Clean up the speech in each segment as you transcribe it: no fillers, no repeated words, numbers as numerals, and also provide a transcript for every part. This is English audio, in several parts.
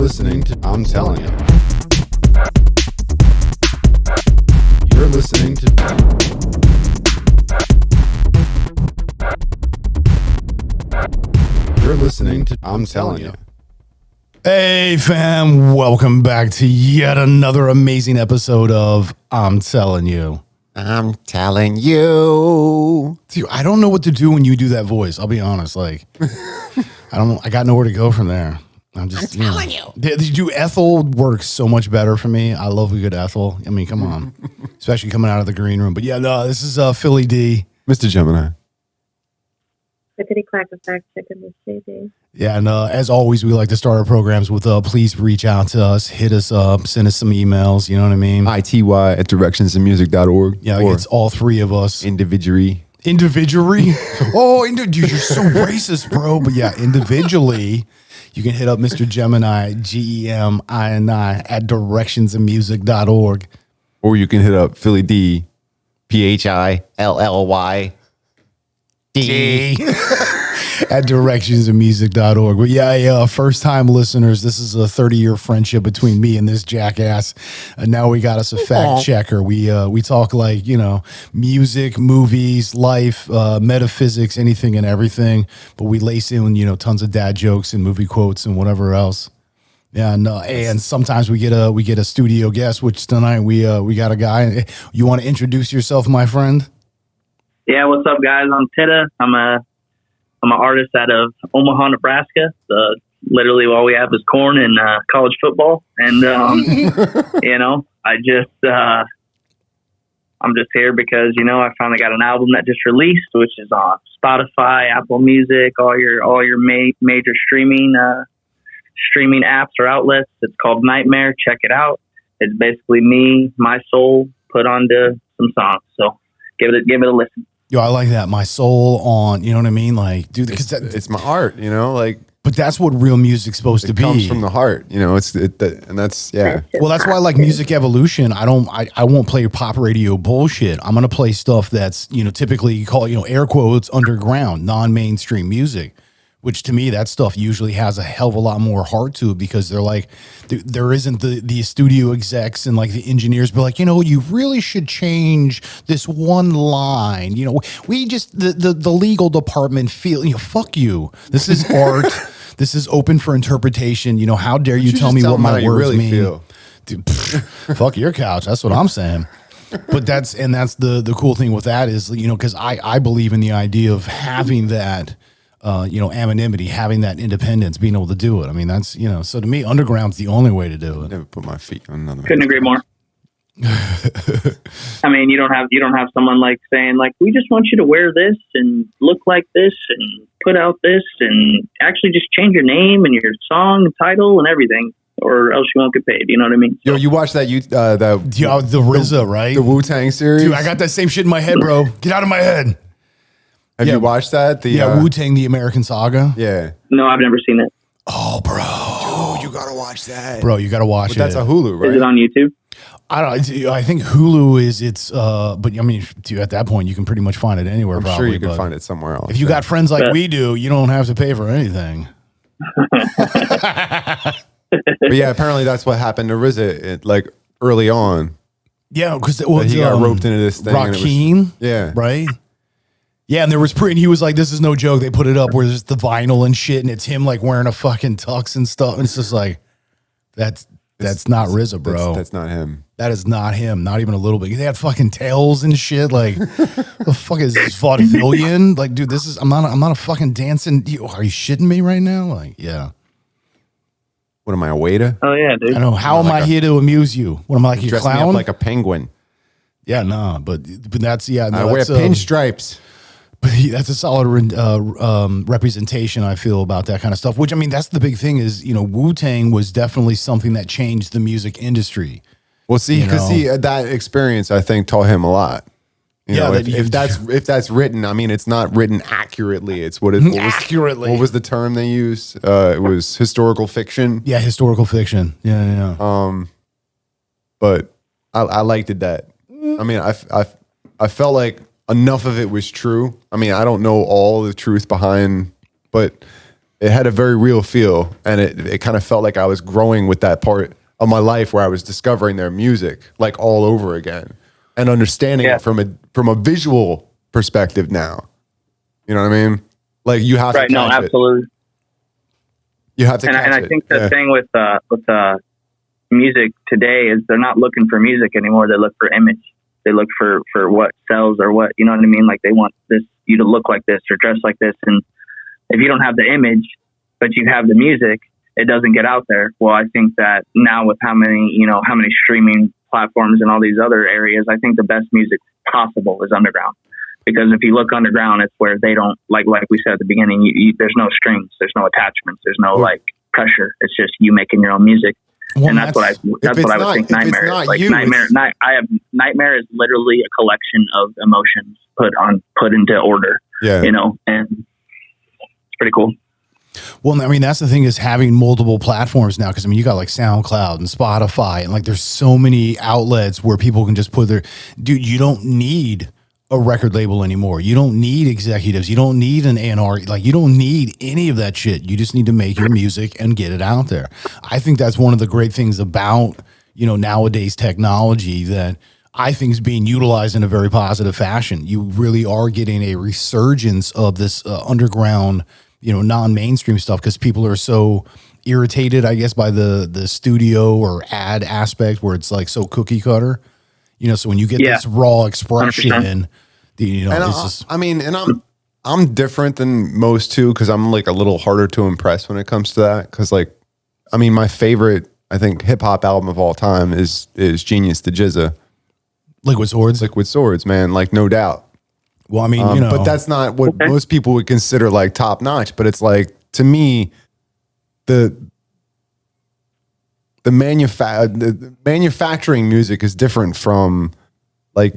listening to I'm Telling You. You're listening to I'm Telling You. Hey fam, welcome back to yet another amazing episode of I'm Telling You. I'm telling you. Dude, I don't know what to do when you do that voice. I'll be honest. Like, I got nowhere to go from there. I'm telling you. Dude, Ethel works so much better for me. I love a good Ethel. I mean, come on. Especially coming out of the green room. But yeah, no, this is Philly D. Mr. Gemini. Clickety clack fact checking this JD. Yeah, and as always, we like to start our programs with please reach out to us, hit us up, send us some emails. You know what I mean? ity@directionsandmusic.org. Yeah, it's all three of us. Individually. Oh, dude, you're so racist, bro. But yeah, individually, you can hit up Mr. Gemini, GEMINI, at directionsandmusic.org. Or you can hit up Philly D, PHILLY. D at directionsandmusic.org. But yeah, first time listeners, this is a 30-year friendship between me and this jackass. And now we got us a fact checker. We talk like, music, movies, life, metaphysics, anything and everything. But we lace in, tons of dad jokes and movie quotes and whatever else. Yeah, and sometimes we get a studio guest, which tonight we got a guy. You want to introduce yourself, my friend? Yeah, what's up, guys? I'm Tida. I'm an artist out of Omaha, Nebraska. Literally, all we have is corn and college football. And I'm just here because I finally got an album that just released, which is on Spotify, Apple Music, all your major streaming apps or outlets. It's called Nightmare. Check it out. It's basically me, my soul, put onto some songs. So give it a listen. Yo, I like that. My soul on, you know what I mean? Like, dude, because it's my art, But that's what real music's supposed to be. It comes from the heart, and that's, yeah. Well, that's why I like Music Evolution. I won't play pop radio bullshit. I'm going to play stuff that's, typically you call, air quotes, underground, non-mainstream music. Which to me, that stuff usually has a hell of a lot more heart to it because they're like, there isn't the studio execs and like the engineers be like, you really should change this one line. We just, the legal department feel, fuck you. This is art. This is open for interpretation. How dare you tell me what my words mean? Feel. Dude, fuck your couch. That's what I'm saying. But that's the cool thing with that is, because I believe in the idea of having that, anonymity, having that independence, being able to do it. I mean, that's, so to me, underground's the only way to do it. Never put my feet on another. Couldn't agree more. I mean, you don't have someone like saying like, we just want you to wear this and look like this and put out this and actually just change your name and your song title and everything, or else you won't get paid. You know what I mean? Yo, you watched that? The RZA, right? The Wu-Tang series. Dude, I got that same shit in my head, bro. Get out of my head. Have you watched that? Wu-Tang, the American Saga. Yeah. No, I've never seen it. Oh, bro. Dude, you gotta watch that. Bro, you gotta watch it. That's a Hulu, right? Is it on YouTube? I think Hulu is but I mean, at that point, you can pretty much find it anywhere. I'm probably, sure you can find it somewhere else. If you got friends like we do, you don't have to pay for anything. But yeah, apparently that's what happened to RZA, like early on. Yeah, because he got roped into this thing. Rakim, yeah, right. Yeah, and there was and he was like, "This is no joke." They put it up where there's the vinyl and shit, and it's him like wearing a fucking tux and stuff. And it's just like, that's not RZA, bro. That's not him. That is not him. Not even a little bit. They had fucking tails and shit. Like, the fuck is this vaudevillian? Like, dude, I'm not a fucking dancing. Are you shitting me right now? Like, yeah. What am I, a waiter? Oh yeah, dude. I know. How am I here to amuse you? What am I like, your clown? Me up like a penguin. Yeah, no, but that's I wear pinstripes. But that's a solid representation, I feel, about that kind of stuff. Which, I mean, that's the big thing is, Wu-Tang was definitely something that changed the music industry. Well, see, because that experience, I think, taught him a lot. If that's written, I mean, it's not written accurately. It's accurately. What was the term they used? It was historical fiction. Yeah, historical fiction. Yeah. But I liked it that. I mean, I felt like enough of it was true. I mean, I don't know all the truth behind, but It had a very real feel, and it kind of felt like I was growing with that part of my life where I was discovering their music like all over again and understanding it from a visual perspective now. You know what I mean? Like you have to catch it. Absolutely. You have to catch it. And I think the thing with music today is they're not looking for music anymore. They look for image. They look for what sells or what, you know what I mean? Like they want you to look like this or dress like this. And if you don't have the image, but you have the music, it doesn't get out there. Well, I think that now with how many streaming platforms and all these other areas, I think the best music possible is underground. Because if you look underground, it's where they don't, like we said at the beginning, there's no strings, there's no attachments, there's no like pressure. It's just you making your own music. Well, and that's what I would think Nightmare is. Like Nightmare is literally a collection of emotions put into order. Yeah. You know, and it's pretty cool. Well, I mean, that's the thing is having multiple platforms now. Cause I mean, you got like SoundCloud and Spotify and like, there's so many outlets where people can just put dude, you don't need a record label anymore. You don't need executives. You don't need an A&R. Like you don't need any of that shit. You just need to make your music and get it out there. I think that's one of the great things about, nowadays technology that I think is being utilized in a very positive fashion. You really are getting a resurgence of this underground, non-mainstream stuff because people are so irritated, I guess, by the studio or ad aspect where it's like so cookie cutter. So when you get this raw expression, 100%. I'm different than most too because I'm like a little harder to impress when it comes to that. Because my favorite, I think, hip hop album of all time is Genius to Jizza. Liquid Swords, man, like no doubt. Well, but that's not what most people would consider like top notch. But it's like to me, the manufacturing music is different from like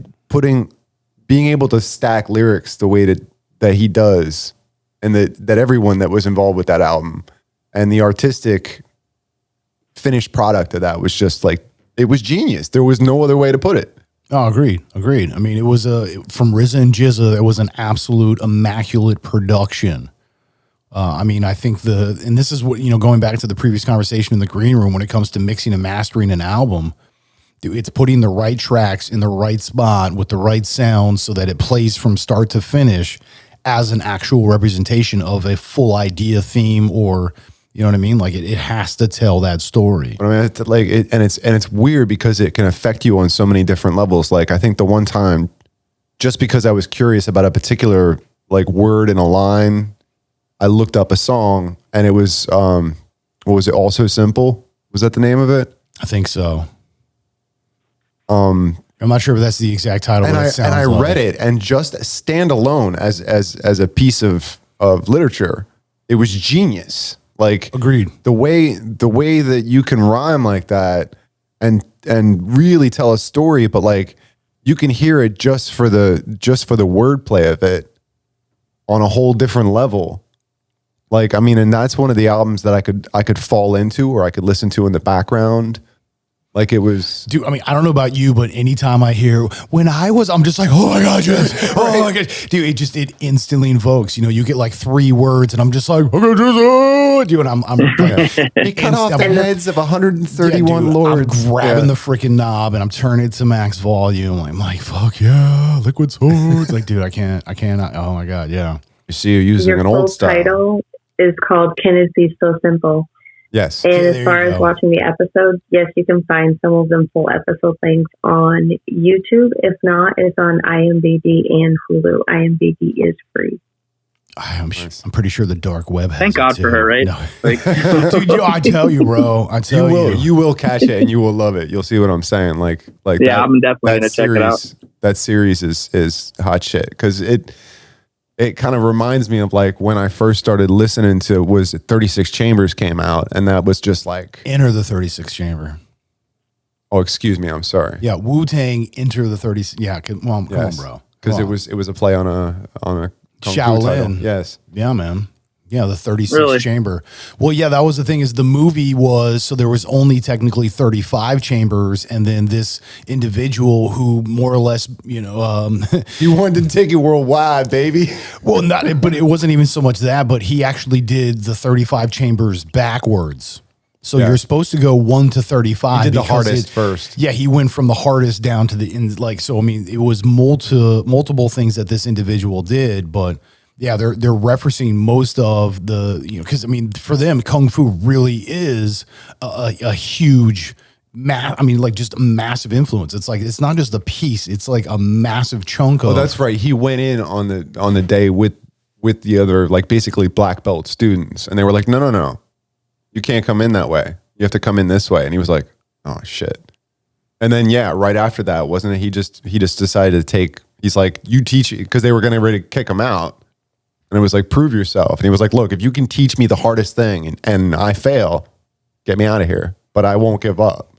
being able to stack lyrics the way that he does and that everyone that was involved with that album and the artistic finished product of that was just like, it was genius. There was no other way to put it. Oh, agreed. I mean, it was from RZA and Jizza, it was an absolute immaculate production. I think and this is what, going back to the previous conversation in the green room, when it comes to mixing and mastering an album, it's putting the right tracks in the right spot with the right sound so that it plays from start to finish as an actual representation of a full idea, theme, or, you know what I mean? Like it has to tell that story. I mean, it's weird because it can affect you on so many different levels. Like I think the one time, just because I was curious about a particular like word in a line, I looked up a song and it was, what was it? Also Simple? Was that the name of it? I think so. I'm not sure if that's the exact title. And I read it and just standalone as a piece of literature, it was genius. Like agreed. The way that you can rhyme like that and really tell a story, but like you can hear it just for the wordplay of it on a whole different level. Like, I mean, and that's one of the albums that I could fall into or I could listen to in the background. Like it was, dude. I mean, I don't know about you, but anytime I hear I'm just like, oh my god, yes, oh my god, dude. It instantly invokes. You get like 3 words, and I'm just like, dude. And I'm he cut off the heads of 131 lords. I'm grabbing the freaking knob and I'm turning it to max volume. I'm like, fuck yeah, Liquid Swords. Like, dude, I can't. Oh my god, yeah. You see, you're using an old style. Your title is called "Can It Be So Simple?" Yes. And as far as watching the episodes, yes, you can find some of them full episode length on YouTube. If not, it's on IMDb and Hulu. IMDb is free. I'm pretty sure the dark web has Thank God for her, right? No. Dude, I tell you, bro. You will catch it and you will love it. You'll see what I'm saying. Like yeah, I'm definitely gonna check it out. That series is hot shit because it kind of reminds me of like when I first started listening to 36 Chambers came out, and that was just like Enter the 36 Chamber. Oh, excuse me, I'm sorry. Yeah, Wu-Tang Enter the 36. Yeah, come on, bro. Because it was a play on a Shaolin. Yes. Yeah, man. Yeah, the 36 Really? chamber. Well, yeah, that was the thing is the movie was, so there was only technically 35 chambers. And then this individual who more or less, You wanted to take it worldwide, baby. well, not, but it wasn't even so much that, but he actually did the 35 chambers backwards. So Yeah. you're supposed to go 1 to 35. He did the because hardest first. Yeah, he went from the hardest down to the end. Like, so I mean, it was multiple things that this individual did, but yeah, they're referencing most of the, because I mean, for them, kung fu really is a huge, like just a massive influence. It's like it's not just a piece; it's like a massive chunk of. Oh, that's right. He went in on the day with the other, like, basically black belt students, and they were like, no, you can't come in that way. You have to come in this way. And he was like, oh shit. And then right after that, wasn't it? He just decided to take. He's like, you teach, because they were getting ready to kick him out. And it was like, prove yourself. And he was like, look, if you can teach me the hardest thing and I fail, get me out of here. But I won't give up.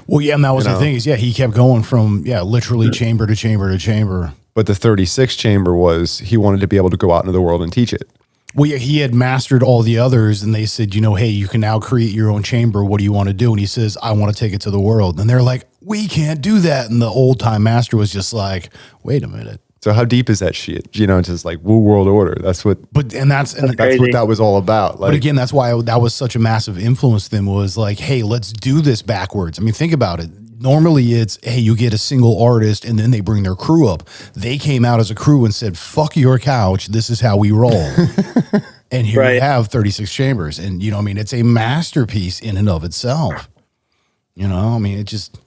Well, yeah, and that was the thing is, he kept going from, literally chamber to chamber to chamber. But the 36 chamber was, he wanted to be able to go out into the world and teach it. Well, yeah, he had mastered all the others, and they said, hey, you can now create your own chamber. What do you want to do? And he says, I want to take it to the world. And they're like, we can't do that. And the old time master was just like, wait a minute. So how deep is that shit? Just like Wu World Order. That's what. That's what that was all about. Like, but again, that's why that was such a massive influence. Then was like, hey, let's do this backwards. I mean, think about it. Normally, it's hey, you get a single artist, and then they bring their crew up. They came out as a crew and said, "Fuck your couch. This is how we roll." And here you have 36 chambers, and I mean, it's a masterpiece in and of itself. I mean, it just.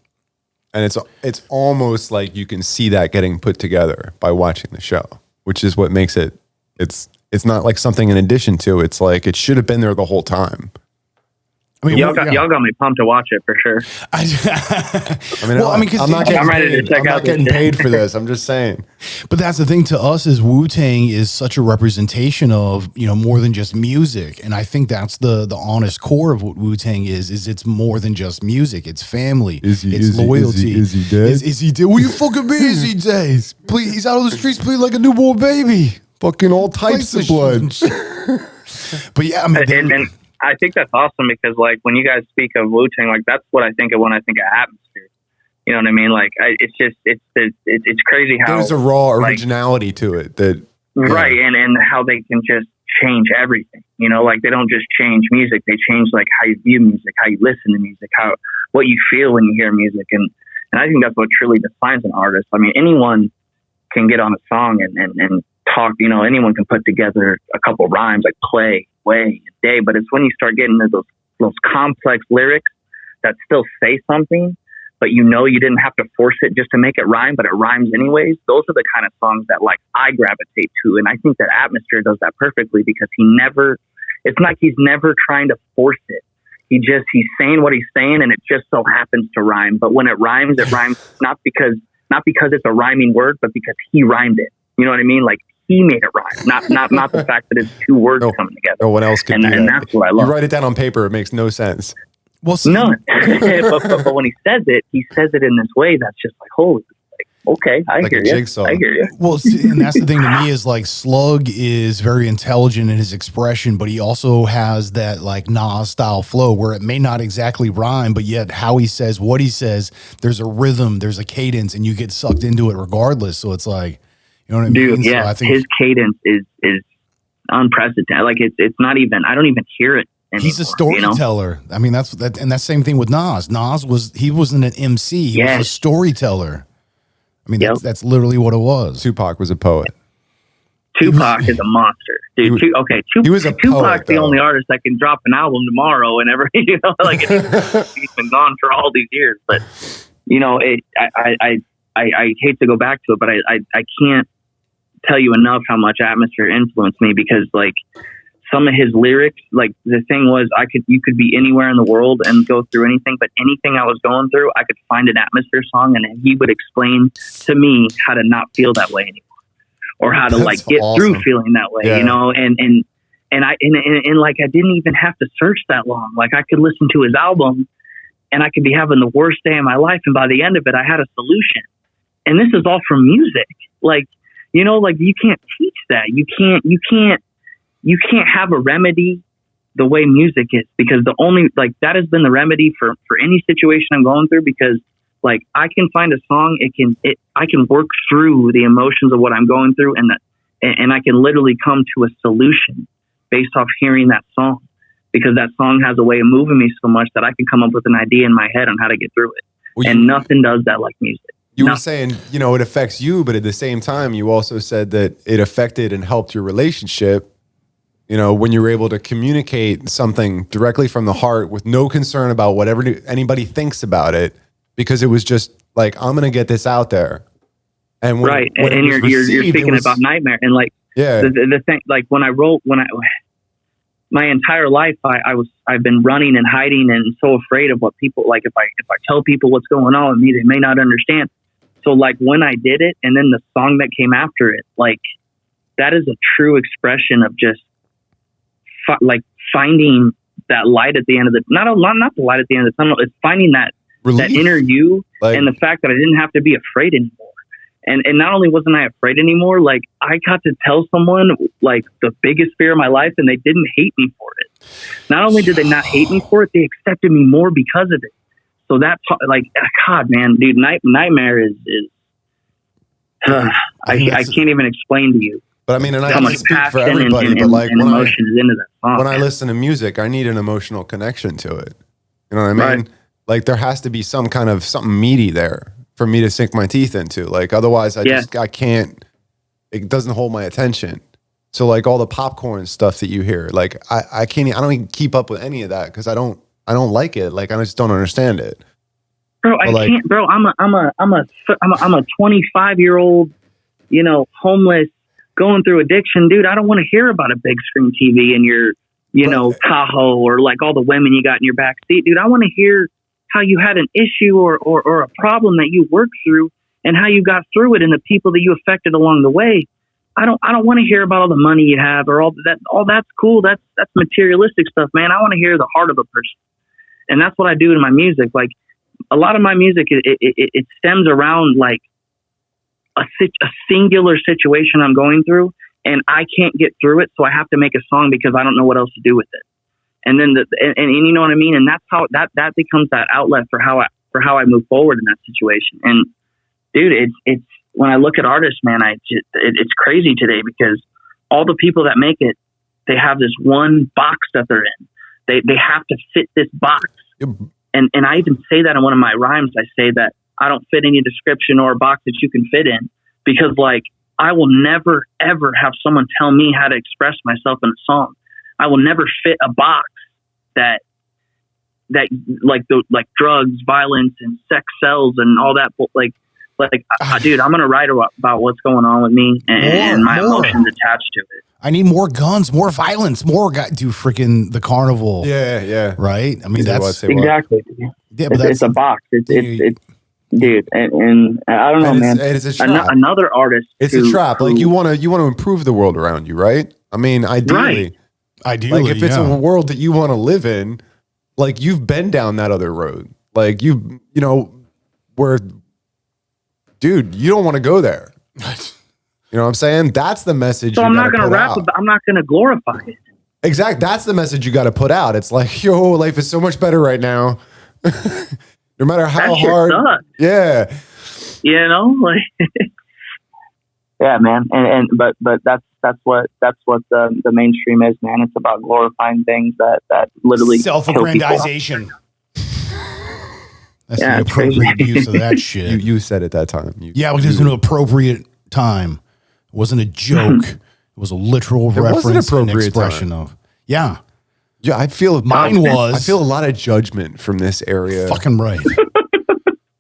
And it's almost like you can see that getting put together by watching the show, which is what makes it. It's not like something in addition to. It's like it should have been there the whole time. I mean, y'all got me pumped to watch it for sure. I'm not getting paid for this. I'm just saying. But that's the thing to us is Wu-Tang is such a representation of, more than just music. And I think that's the honest core of what Wu-Tang is it's more than just music. It's family. It's loyalty. Is he dead? Is he dead? Will you fucking be? Is he dead? Please, he's out of the streets playing like a newborn baby. Fucking all types of blood. But yeah, I mean, and I think that's awesome because, like, when you guys speak of Wu-Tang, like, that's what I think of when I think of atmosphere. You know what I mean? Like, it's crazy how there's a raw originality to it that right, and how they can just change everything. Like they don't just change music; they change like how you view music, how you listen to music, what you feel when you hear music, and I think that's what truly defines an artist. I mean, anyone can get on a song and talk. Anyone can put together a couple rhymes, like play, way, day, but it's when you start getting into those complex lyrics that still say something, but you didn't have to force it just to make it rhyme, but it rhymes anyways. Those are the kind of songs that like I gravitate to, and I think that Atmosphere does that perfectly because it's like he's never trying to force it. He's saying what he's saying, and it just so happens to rhyme. But when it rhymes not because it's a rhyming word, but because he rhymed it. You know what I mean? Like he made it rhyme, not the fact that it's two words coming together. No one else can do that. And that's what I love. You write it down on paper, it makes no sense. Well, none. but when he says it in this way that's just like, holy, okay, I hear you. Well, see, and that's the thing to me is like Slug is very intelligent in his expression, but he also has that like Nas style flow where it may not exactly rhyme, but yet how he says what he says, there's a rhythm, there's a cadence, and you get sucked into it regardless. So it's like, you know what I mean? Dude, yeah, so I think his cadence is unprecedented. Like it's not even. I don't even hear it anymore. He's a storyteller. I mean, that's same thing with Nas. He wasn't an MC. He was a storyteller. I mean, that's literally what it was. Tupac was a poet. Tupac is a monster, dude. He was a poet, Tupac's the only artist that can drop an album tomorrow and he's been gone for all these years. But I hate to go back to it, but I can't tell you enough how much Atmosphere influenced me because like some of his lyrics, like the thing was you could be anywhere in the world and go through anything, but anything I was going through, I could find an Atmosphere song and he would explain to me how to not feel that way anymore or how to get through feeling that way, and like I didn't even have to search that long. Like I could listen to his album and I could be having the worst day of my life. And by the end of it, I had a solution. And this is all from music. Like, like you can't teach that. You you can't have a remedy the way music is, because the only, like, that has been the remedy for any situation I'm going through, because like I can find a song, I can work through the emotions of what I'm going through, and I can literally come to a solution based off hearing that song, because that song has a way of moving me so much that I can come up with an idea in my head on how to get through it. Well, and nothing does that like music. You were saying, you know, it affects you, but at the same time, you also said that it affected and helped your relationship. You know, when you were able to communicate something directly from the heart with no concern about whatever anybody thinks about it, because it was just like, I'm going to get this out there. And when right. And you're speaking about Nightmare, and like, yeah, the thing, like my entire life, I've been running and hiding and so afraid of what people, like, if I tell people what's going on with me, they may not understand. So like when I did it, and then the song that came after it, like that is a true expression of just like finding that light at the end of the, not the light at the end of the tunnel. It's finding that relief, that inner you, like, and the fact that I didn't have to be afraid anymore. And not only wasn't I afraid anymore, like I got to tell someone like the biggest fear of my life, and they didn't hate me for it. Not only did they not hate me for it, they accepted me more because of it. So that's like, God, man, dude, Nightmare is I can't even explain to you. But I mean, and I can't speak for everybody, but like when emotions into that song, when I listen to music, I need an emotional connection to it. You know what I mean? Right. Like there has to be some kind of something meaty there for me to sink my teeth into. Like otherwise I can't, it doesn't hold my attention. So like all the popcorn stuff that you hear, like I don't even keep up with any of that because I don't like it. Like I just don't understand it. Bro, I can't, bro. I'm a 25-year-old, you know, homeless, going through addiction, dude. I don't want to hear about a big screen TV in your, you know, Tahoe, or like all the women you got in your back seat, dude. I want to hear how you had an issue or a problem that you worked through and how you got through it and the people that you affected along the way. I don't want to hear about all the money you have or all that. All that's cool. That's materialistic stuff, man. I want to hear the heart of a person. And that's what I do in my music. Like a lot of my music, it stems around like a singular situation I'm going through, and I can't get through it. So I have to make a song because I don't know what else to do with it. And then and you know what I mean? And that's how that becomes that outlet for how I move forward in that situation. And dude, it's when I look at artists, man, it's crazy today because all the people that make it, they have this one box that they're in. They have to fit this box. And I even say that in one of my rhymes. I say that I don't fit any description or a box that you can fit in, because like I will never ever have someone tell me how to express myself in a song. I will never fit a box that like drugs, violence, and sex sells and all that. Dude, I'm gonna write about what's going on with me and my emotions attached to it. I need more guns, more violence, more do freaking the carnival. Yeah. Right. I mean, that's exactly. Yeah, but it's a box. It's dude, and I don't know, man. It's a trap. Another artist. It's a trap. Like you want to improve the world around you, right? I mean, ideally, like if it's a world that you want to live in, like you've been down that other road, like you know, where, dude, you don't want to go there. You know what I'm saying? That's the message. So I'm not going to rap about, I'm not going to glorify it. Exactly. That's the message you got to put out. It's like, yo, life is so much better right now. No matter how hard. Sucks. Yeah. You know, like, yeah, man. But that's what the mainstream is, man. It's about glorifying things that literally self-aggrandization. That's the appropriate use of that shit. You said it that time. Because it's an appropriate time. It wasn't a joke. It was a literal reference and expression of. Yeah, I feel mine was. I feel a lot of judgment from this area. Fucking right.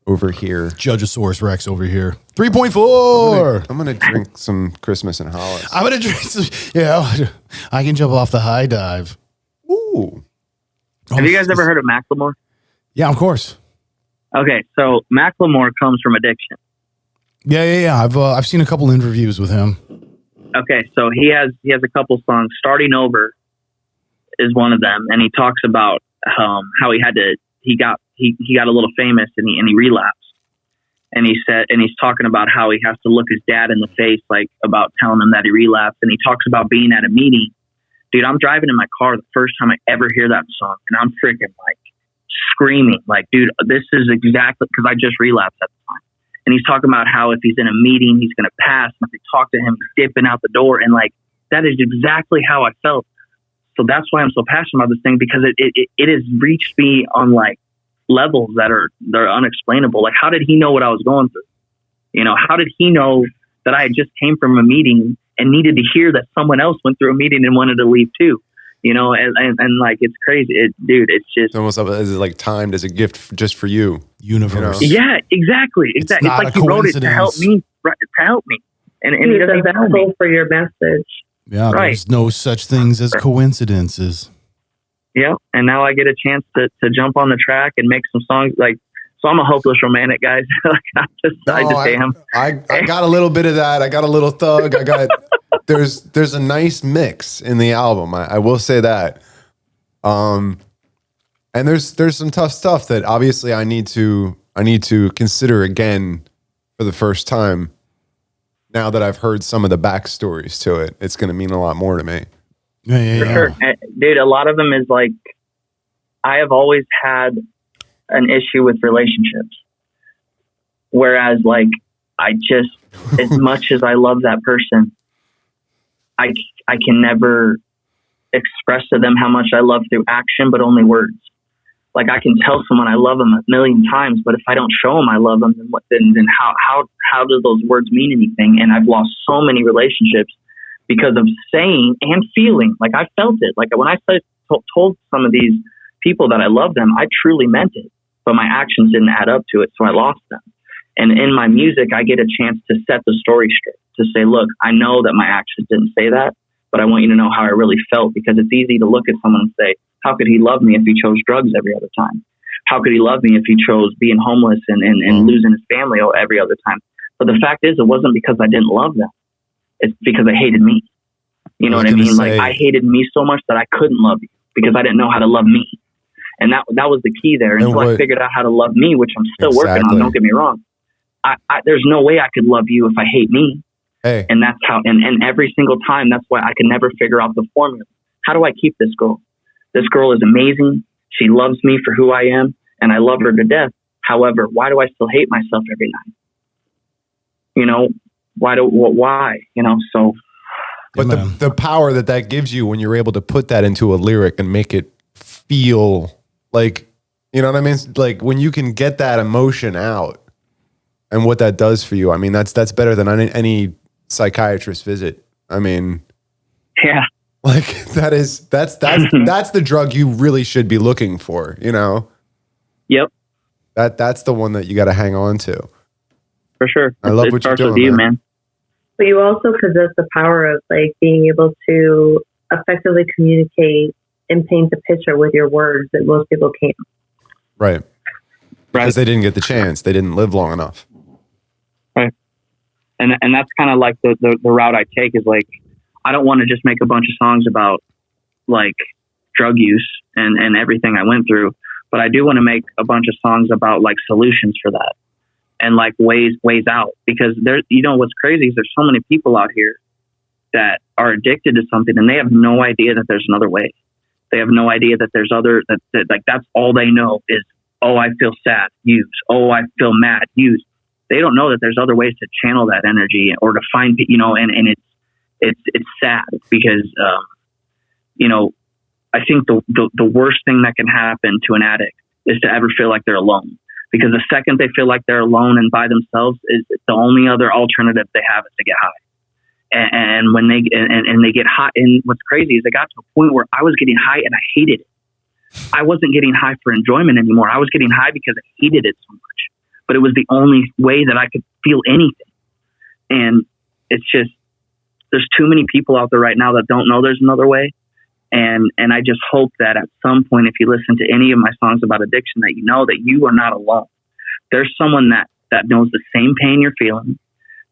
Over here. Judgeosaurus Rex over here. 3.4. I'm gonna drink some Christmas and Hollis. I'm gonna drink some. Yeah, I can jump off the high dive. Ooh. Have you guys ever heard of Macklemore? Yeah, of course. Okay, so Macklemore comes from addiction. Yeah. I've seen a couple interviews with him. Okay, so he has a couple songs. Starting Over is one of them, and he talks about how he got a little famous and he relapsed. And he's talking about how he has to look his dad in the face, like about telling him that he relapsed. And he talks about being at a meeting dude, I'm driving in my car the first time I ever hear that song, and I'm freaking like screaming, like, dude, this is exactly, because I just relapsed at the time. And he's talking about how if he's in a meeting, he's going to pass. And if they talk to him, he's dipping out the door. And like, that is exactly how I felt. So that's why I'm so passionate about this thing, because it has reached me on like levels they're unexplainable. Like, how did he know what I was going through? You know, how did he know that I just came from a meeting and needed to hear that someone else went through a meeting and wanted to leave too? You know, and like, it's crazy. Dude, it's just... It's almost like timed as a gift just for you. Universe. You know? Yeah, exactly. It's like he wrote it to help me, right, to help me. And he doesn't even help me. For your message. Yeah, right. There's no such things as coincidences. Yeah, and now I get a chance to jump on the track and make some songs. Like, so I'm a hopeless romantic, guys. I just am. I got a little bit of that. I got a little thug. I got... There's a nice mix in the album. I will say that. And there's some tough stuff that obviously I need to consider again for the first time. Now that I've heard some of the backstories to it, it's going to mean a lot more to me. Yeah. For sure. Dude, a lot of them is like, I have always had an issue with relationships. Whereas like, I just, as much as I love that person, I can never express to them how much I love through action, but only words. Like, I can tell someone I love them a million times, but if I don't show them I love them, then how do those words mean anything? And I've lost so many relationships because of saying and feeling. Like, I felt it. Like, when I told some of these people that I love them, I truly meant it, but my actions didn't add up to it, so I lost them. And in my music, I get a chance to set the story straight, to say, look, I know that my actions didn't say that, but I want you to know how I really felt, because it's easy to look at someone and say, how could he love me if he chose drugs every other time? How could he love me if he chose being homeless and losing his family every other time? But the fact is, it wasn't because I didn't love them. It's because I hated me. You know what I mean? Like, I hated me so much that I couldn't love you because I didn't know how to love me. And that was the key there. Until I figured out how to love me, which I'm still working on, don't get me wrong. There's no way I could love you if I hate me. Hey. And that's how, and every single time, that's why I can never figure out the formula. How do I keep this girl? This girl is amazing. She loves me for who I am, and I love her to death. However, why do I still hate myself every night? You know, why? You know, so. But the power that gives you when you're able to put that into a lyric and make it feel like, you know what I mean? Like, when you can get that emotion out and what that does for you, I mean, that's better than any psychiatrist visit. I mean, yeah. Like, that's the drug you really should be looking for, you know? Yep. That's the one that you got to hang on to. For sure. I love what you're doing, man. But you also possess the power of like being able to effectively communicate and paint the picture with your words that most people can't. Right. Because they didn't get the chance. They didn't live long enough. Right. And that's kind of like the route I take is like, I don't want to just make a bunch of songs about like drug use and everything I went through, but I do want to make a bunch of songs about like solutions for that and like ways out, because there, you know, what's crazy is there's so many people out here that are addicted to something and they have no idea that there's another way. They have no idea that there's that like, that's all they know is, oh, I feel sad, use. Oh, I feel mad, use. They don't know that there's other ways to channel that energy or to find, you know, and it's sad because, you know, I think the worst thing that can happen to an addict is to ever feel like they're alone, because the second they feel like they're alone and by themselves, is the only other alternative they have is to get high. And when they get high, and what's crazy is I got to a point where I was getting high and I hated it. I wasn't getting high for enjoyment anymore. I was getting high because I hated it so much, but it was the only way that I could feel anything. And it's just, there's too many people out there right now that don't know there's another way. And I just hope that at some point, if you listen to any of my songs about addiction, that you know that you are not alone. There's someone that knows the same pain you're feeling.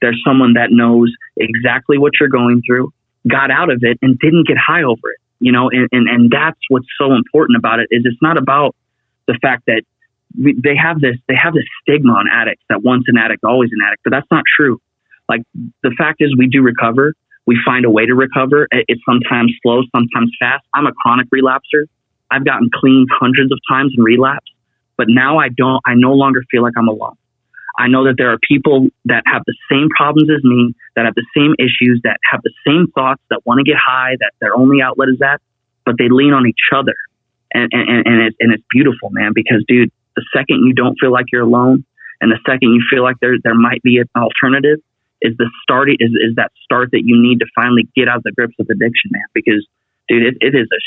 There's someone that knows exactly what you're going through, got out of it, and didn't get high over it. You know, and that's what's so important about it, is it's not about the fact that they have this stigma on addicts that once an addict, always an addict, but that's not true. Like, the fact is we do recover, We find a way to recover. It's sometimes slow, sometimes fast. I'm a chronic relapser. I've gotten clean hundreds of times in relapse, but now I no longer feel like I'm alone. I know that there are people that have the same problems as me, that have the same issues, that have the same thoughts, that want to get high, that their only outlet is that, but they lean on each other. And it's beautiful, man, because dude, the second you don't feel like you're alone and the second you feel like there might be an alternative is that start that you need to finally get out of the grips of addiction, man, because dude, it is a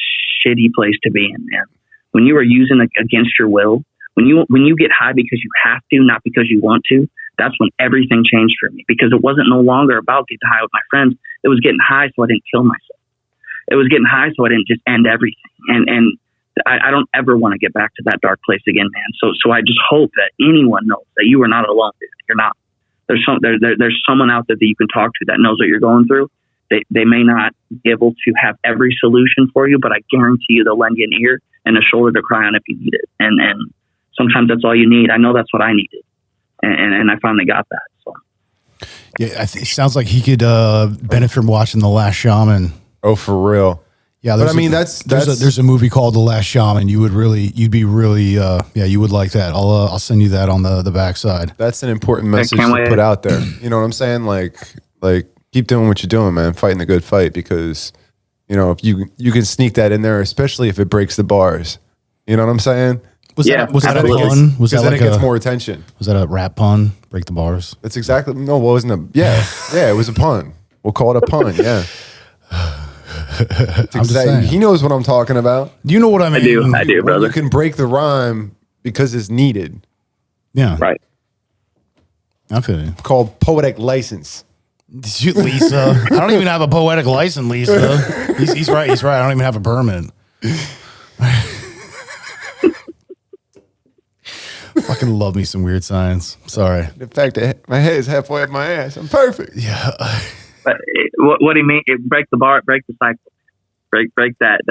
shitty place to be in, man. When you are using against your will, when you get high because you have to, not because you want to, that's when everything changed for me, because it wasn't no longer about getting high with my friends. It was getting high so I didn't kill myself. It was getting high so I didn't just end everything. And I don't ever want to get back to that dark place again, man. So I just hope that anyone knows that you are not alone, dude. You're not. There's someone out there that you can talk to that knows what you're going through. They may not be able to have every solution for you, but I guarantee you they'll lend you an ear and a shoulder to cry on if you need it. And sometimes that's all you need. I know that's what I needed. And I finally got that. So. Yeah, it sounds like he could benefit from watching The Last Shaman. Oh, for real. Yeah, but I mean, there's a movie called The Last Shaman. You would you would like that. I'll send you that on the backside. That's an important message to put out there. You know what I'm saying? Like keep doing what you're doing, man. Fighting the good fight, because if you can sneak that in there, especially if it breaks the bars. You know what I'm saying? Was that a pun? Was that then it gets more attention. Was that a rap pun? Break the bars. That's exactly no. It wasn't a yeah. It was a pun. We'll call it a pun. Yeah. He knows what I'm talking about. You know what I mean? I do, brother. You can break the rhyme because it's needed. Yeah. Right. I feel you. Called poetic license. Lisa. I don't even have a poetic license, Lisa. He's right. He's right. I don't even have a permit. Fucking love me some weird science. Sorry. The fact that my head is halfway up my ass. I'm perfect. Yeah. But what do you mean? Break the bar, break the cycle, break that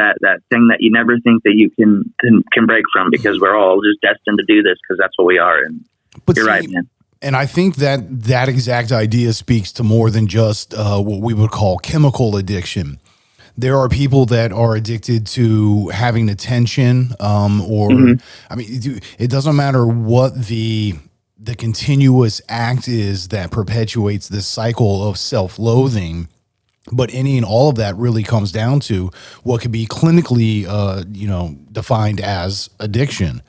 thing that you never think that you can break from, because we're all just destined to do this because that's what we are. And you're right, man. And I think that exact idea speaks to more than just what we would call chemical addiction. There are people that are addicted to having attention, or I mean, it doesn't matter what the continuous act is that perpetuates this cycle of self-loathing, but any and all of that really comes down to what could be clinically, defined as addiction.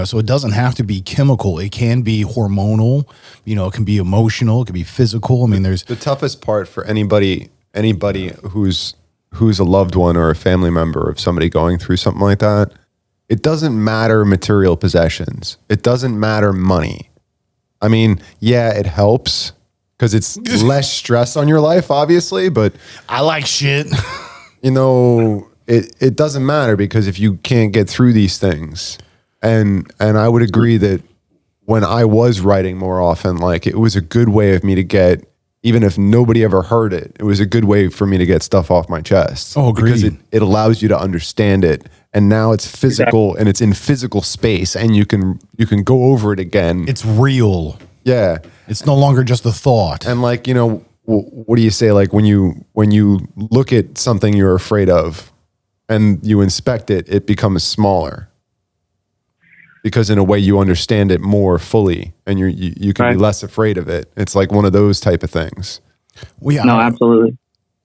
So it doesn't have to be chemical. It can be hormonal. It can be emotional. It can be physical. I mean, there's the toughest part for anybody who's a loved one or a family member of somebody going through something like that. It doesn't matter material possessions. It doesn't matter money. I mean, yeah, it helps because it's less stress on your life, obviously, but I like shit. It doesn't matter, because if you can't get through these things, and I would agree that when I was writing more often, like, it was a good way of me to get, even if nobody ever heard it, it was a good way for me to get stuff off my chest. Oh, agreed. Because it allows you to understand it. And now it's physical, and it's in physical space, and you can go over it again. It's real. Yeah. It's no longer just a thought. And like, what do you say? Like when you look at something you're afraid of and you inspect it, it becomes smaller, because in a way you understand it more fully, and you can be less afraid of it. It's like one of those type of things. No, absolutely.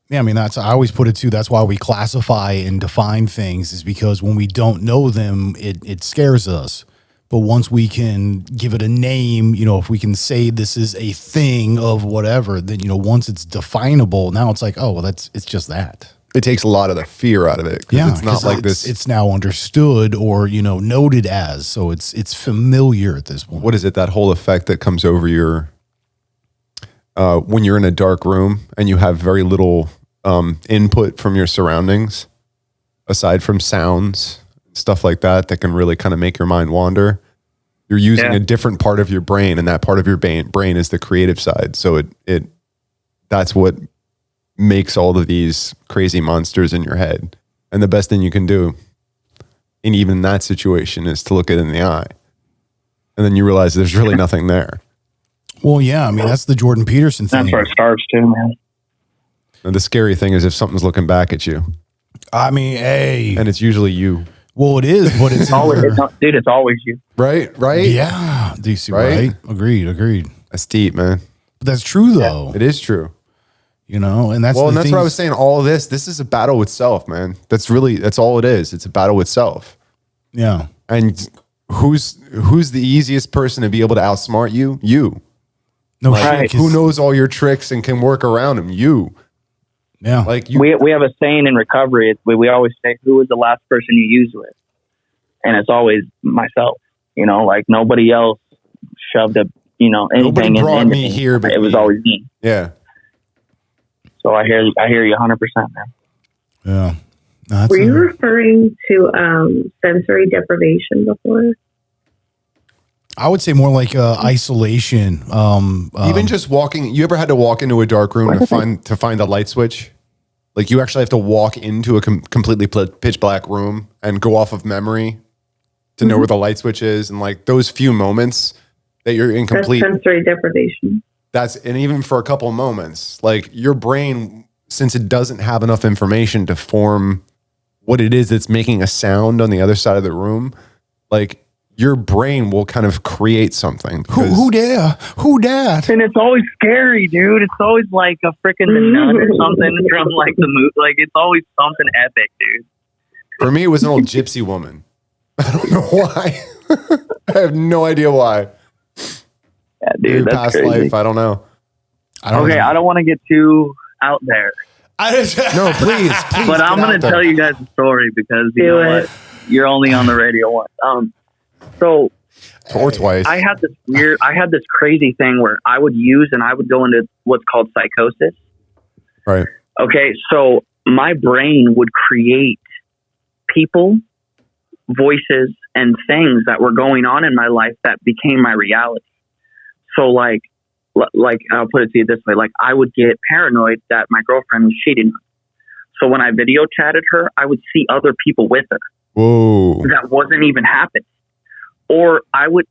Yeah, I mean, I always put it too. That's why we classify and define things, is because when we don't know them, it scares us. But once we can give it a name, if we can say this is a thing of whatever, then, once it's definable, now it's like, oh, well, it's just that. It takes a lot of the fear out of it. Yeah, it's not like this. It's now understood or, noted as, so it's familiar at this point. What is it? That whole effect that comes over your, when you're in a dark room and you have very little input from your surroundings, aside from sounds, stuff like that can really kind of make your mind wander. You're using a different part of your brain, and that part of your brain is the creative side. So that's what makes all of these crazy monsters in your head. And the best thing you can do in even that situation is to look it in the eye. And then you realize there's really nothing there. Well, yeah, I mean, that's the Jordan Peterson thing. That's where it starts too, man. And the scary thing is if something's looking back at you, I mean, hey, and it's usually you. well, it is, but it's dude, it's always you. Right? Yeah, DC, right? Agreed. That's deep, man. But that's true though. It is true. You know, and that's what I was saying. All of this is a battle with self, man. That's all it is. It's a battle with self. Yeah. And who's the easiest person to be able to outsmart you? You. No shit. Who knows all your tricks and can work around them? You. Yeah. Like you. We have a saying in recovery. We always say, "Who was the last person you used with?" And it's always myself. You know, like nobody else shoved anything brought into me here, but it was always me. Yeah. So I hear you 100%, man. Yeah. Were you referring to sensory deprivation before? I would say more like isolation. Even just walking. You ever had to walk into a dark room to find a light switch? Like you actually have to walk into a completely pitch black room and go off of memory to know where the light switch is, and like those few moments that you're incomplete. That's sensory deprivation. And even for a couple of moments, like your brain, since it doesn't have enough information to form what it is that's making a sound on the other side of the room, like your brain will kind of create something. Who dare? Who dat? And it's always scary, dude. It's always like a freaking The Nun or something from like the movie. Like it's always something epic, dude. For me, it was an old gypsy woman. I don't know why. I have no idea why. Yeah, dude, that's past crazy. life, I don't know. I don't want to get too out there. No, please. But I'm going to tell you guys a story because you know what? You're only on the radio once. Or twice. I had this crazy thing where I would go into what's called psychosis. Right. Okay, so my brain would create people, voices, and things that were going on in my life that became my reality. So like I'll put it to you this way, like I would get paranoid that my girlfriend was cheating on me. So when I video chatted her, I would see other people with her. Whoa. That wasn't even happening. Or I would,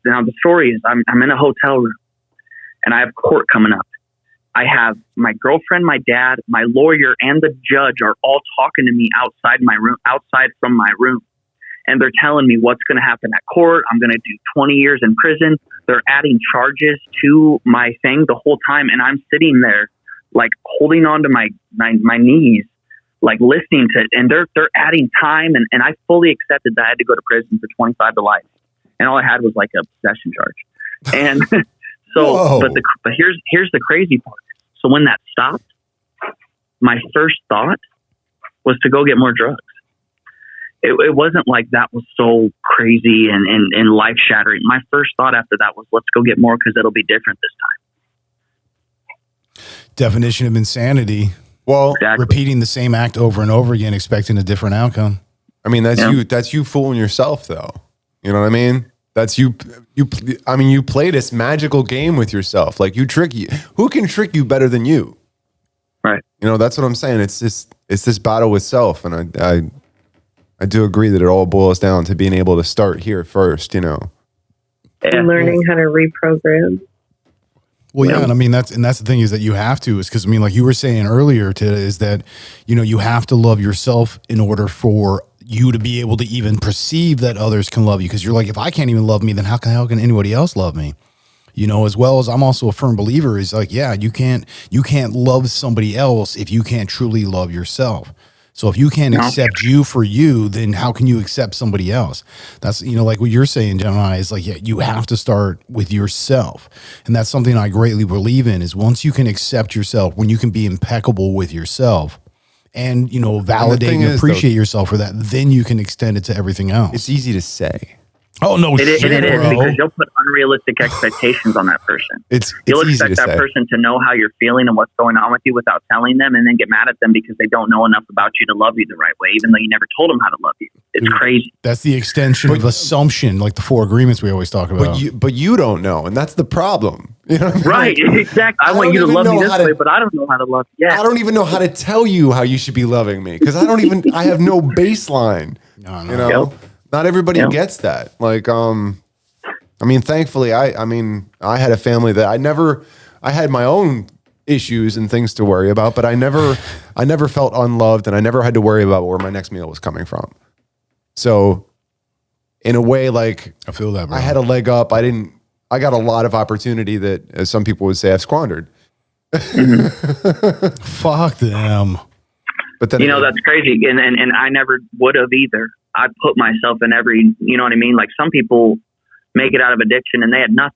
now the story is I'm in a hotel room and I have court coming up. I have my girlfriend, my dad, my lawyer, and the judge are all talking to me outside from my room. And they're telling me what's going to happen at court. I'm going to do 20 years in prison. They're adding charges to my thing the whole time. And I'm sitting there like holding on to my knees, like listening to it. And they're adding time. And I fully accepted that I had to go to prison for 25 to life. And all I had was like a possession charge. And so, but here's the crazy part. So when that stopped, my first thought was to go get more drugs. It wasn't like that was so crazy and life shattering. My first thought after that was, let's go get more because it'll be different this time. Definition of insanity. Well, exactly. Repeating the same act over and over again, expecting a different outcome. I mean, that's you fooling yourself though. You know what I mean? That's you play this magical game with yourself. Like who can trick you better than you? Right. You know, that's what I'm saying. It's this battle with self. And I do agree that it all boils down to being able to start here first, you know. And learning how to reprogram. Well, yeah, and I mean that's the thing is that you have to, is because I mean, like you were saying earlier, is that you have to love yourself in order for you to be able to even perceive that others can love you. Because you're like, if I can't even love me, then how can anybody else love me? As well as I'm also a firm believer is like, yeah, you can't love somebody else if you can't truly love yourself. So if you can't accept you for you, then how can you accept somebody else? That's, like what you're saying, Gemini, is like, yeah, you have to start with yourself. And that's something I greatly believe in, is once you can accept yourself, when you can be impeccable with yourself and, validate and appreciate yourself for that, then you can extend it to everything else. It's easy to say. Oh, no, it is bro. because you'll put unrealistic expectations on that person. You'll expect that person to know how you're feeling and what's going on with you without telling them, and then get mad at them because they don't know enough about you to love you the right way, even though you never told them how to love you. It's crazy. That's the extension of assumption, like the 4 agreements we always talk about. But you don't know, and that's the problem. You know what I mean? Right, exactly. I want you to love me this way, but I don't know how to love you. Yeah. I don't even know how to tell you how you should be loving me because I have no baseline. No. You know? Yep. Not everybody gets that. Like, thankfully, I had a family that I had my own issues and things to worry about, but I never felt unloved, and I never had to worry about where my next meal was coming from. So in a way, like, I feel that, bro. I had a leg up. I got a lot of opportunity that, as some people would say, I've squandered. Fuck them. But then, that's crazy. And I never would have either. I put myself in every, you know what I mean? Like, some people make it out of addiction and they had nothing,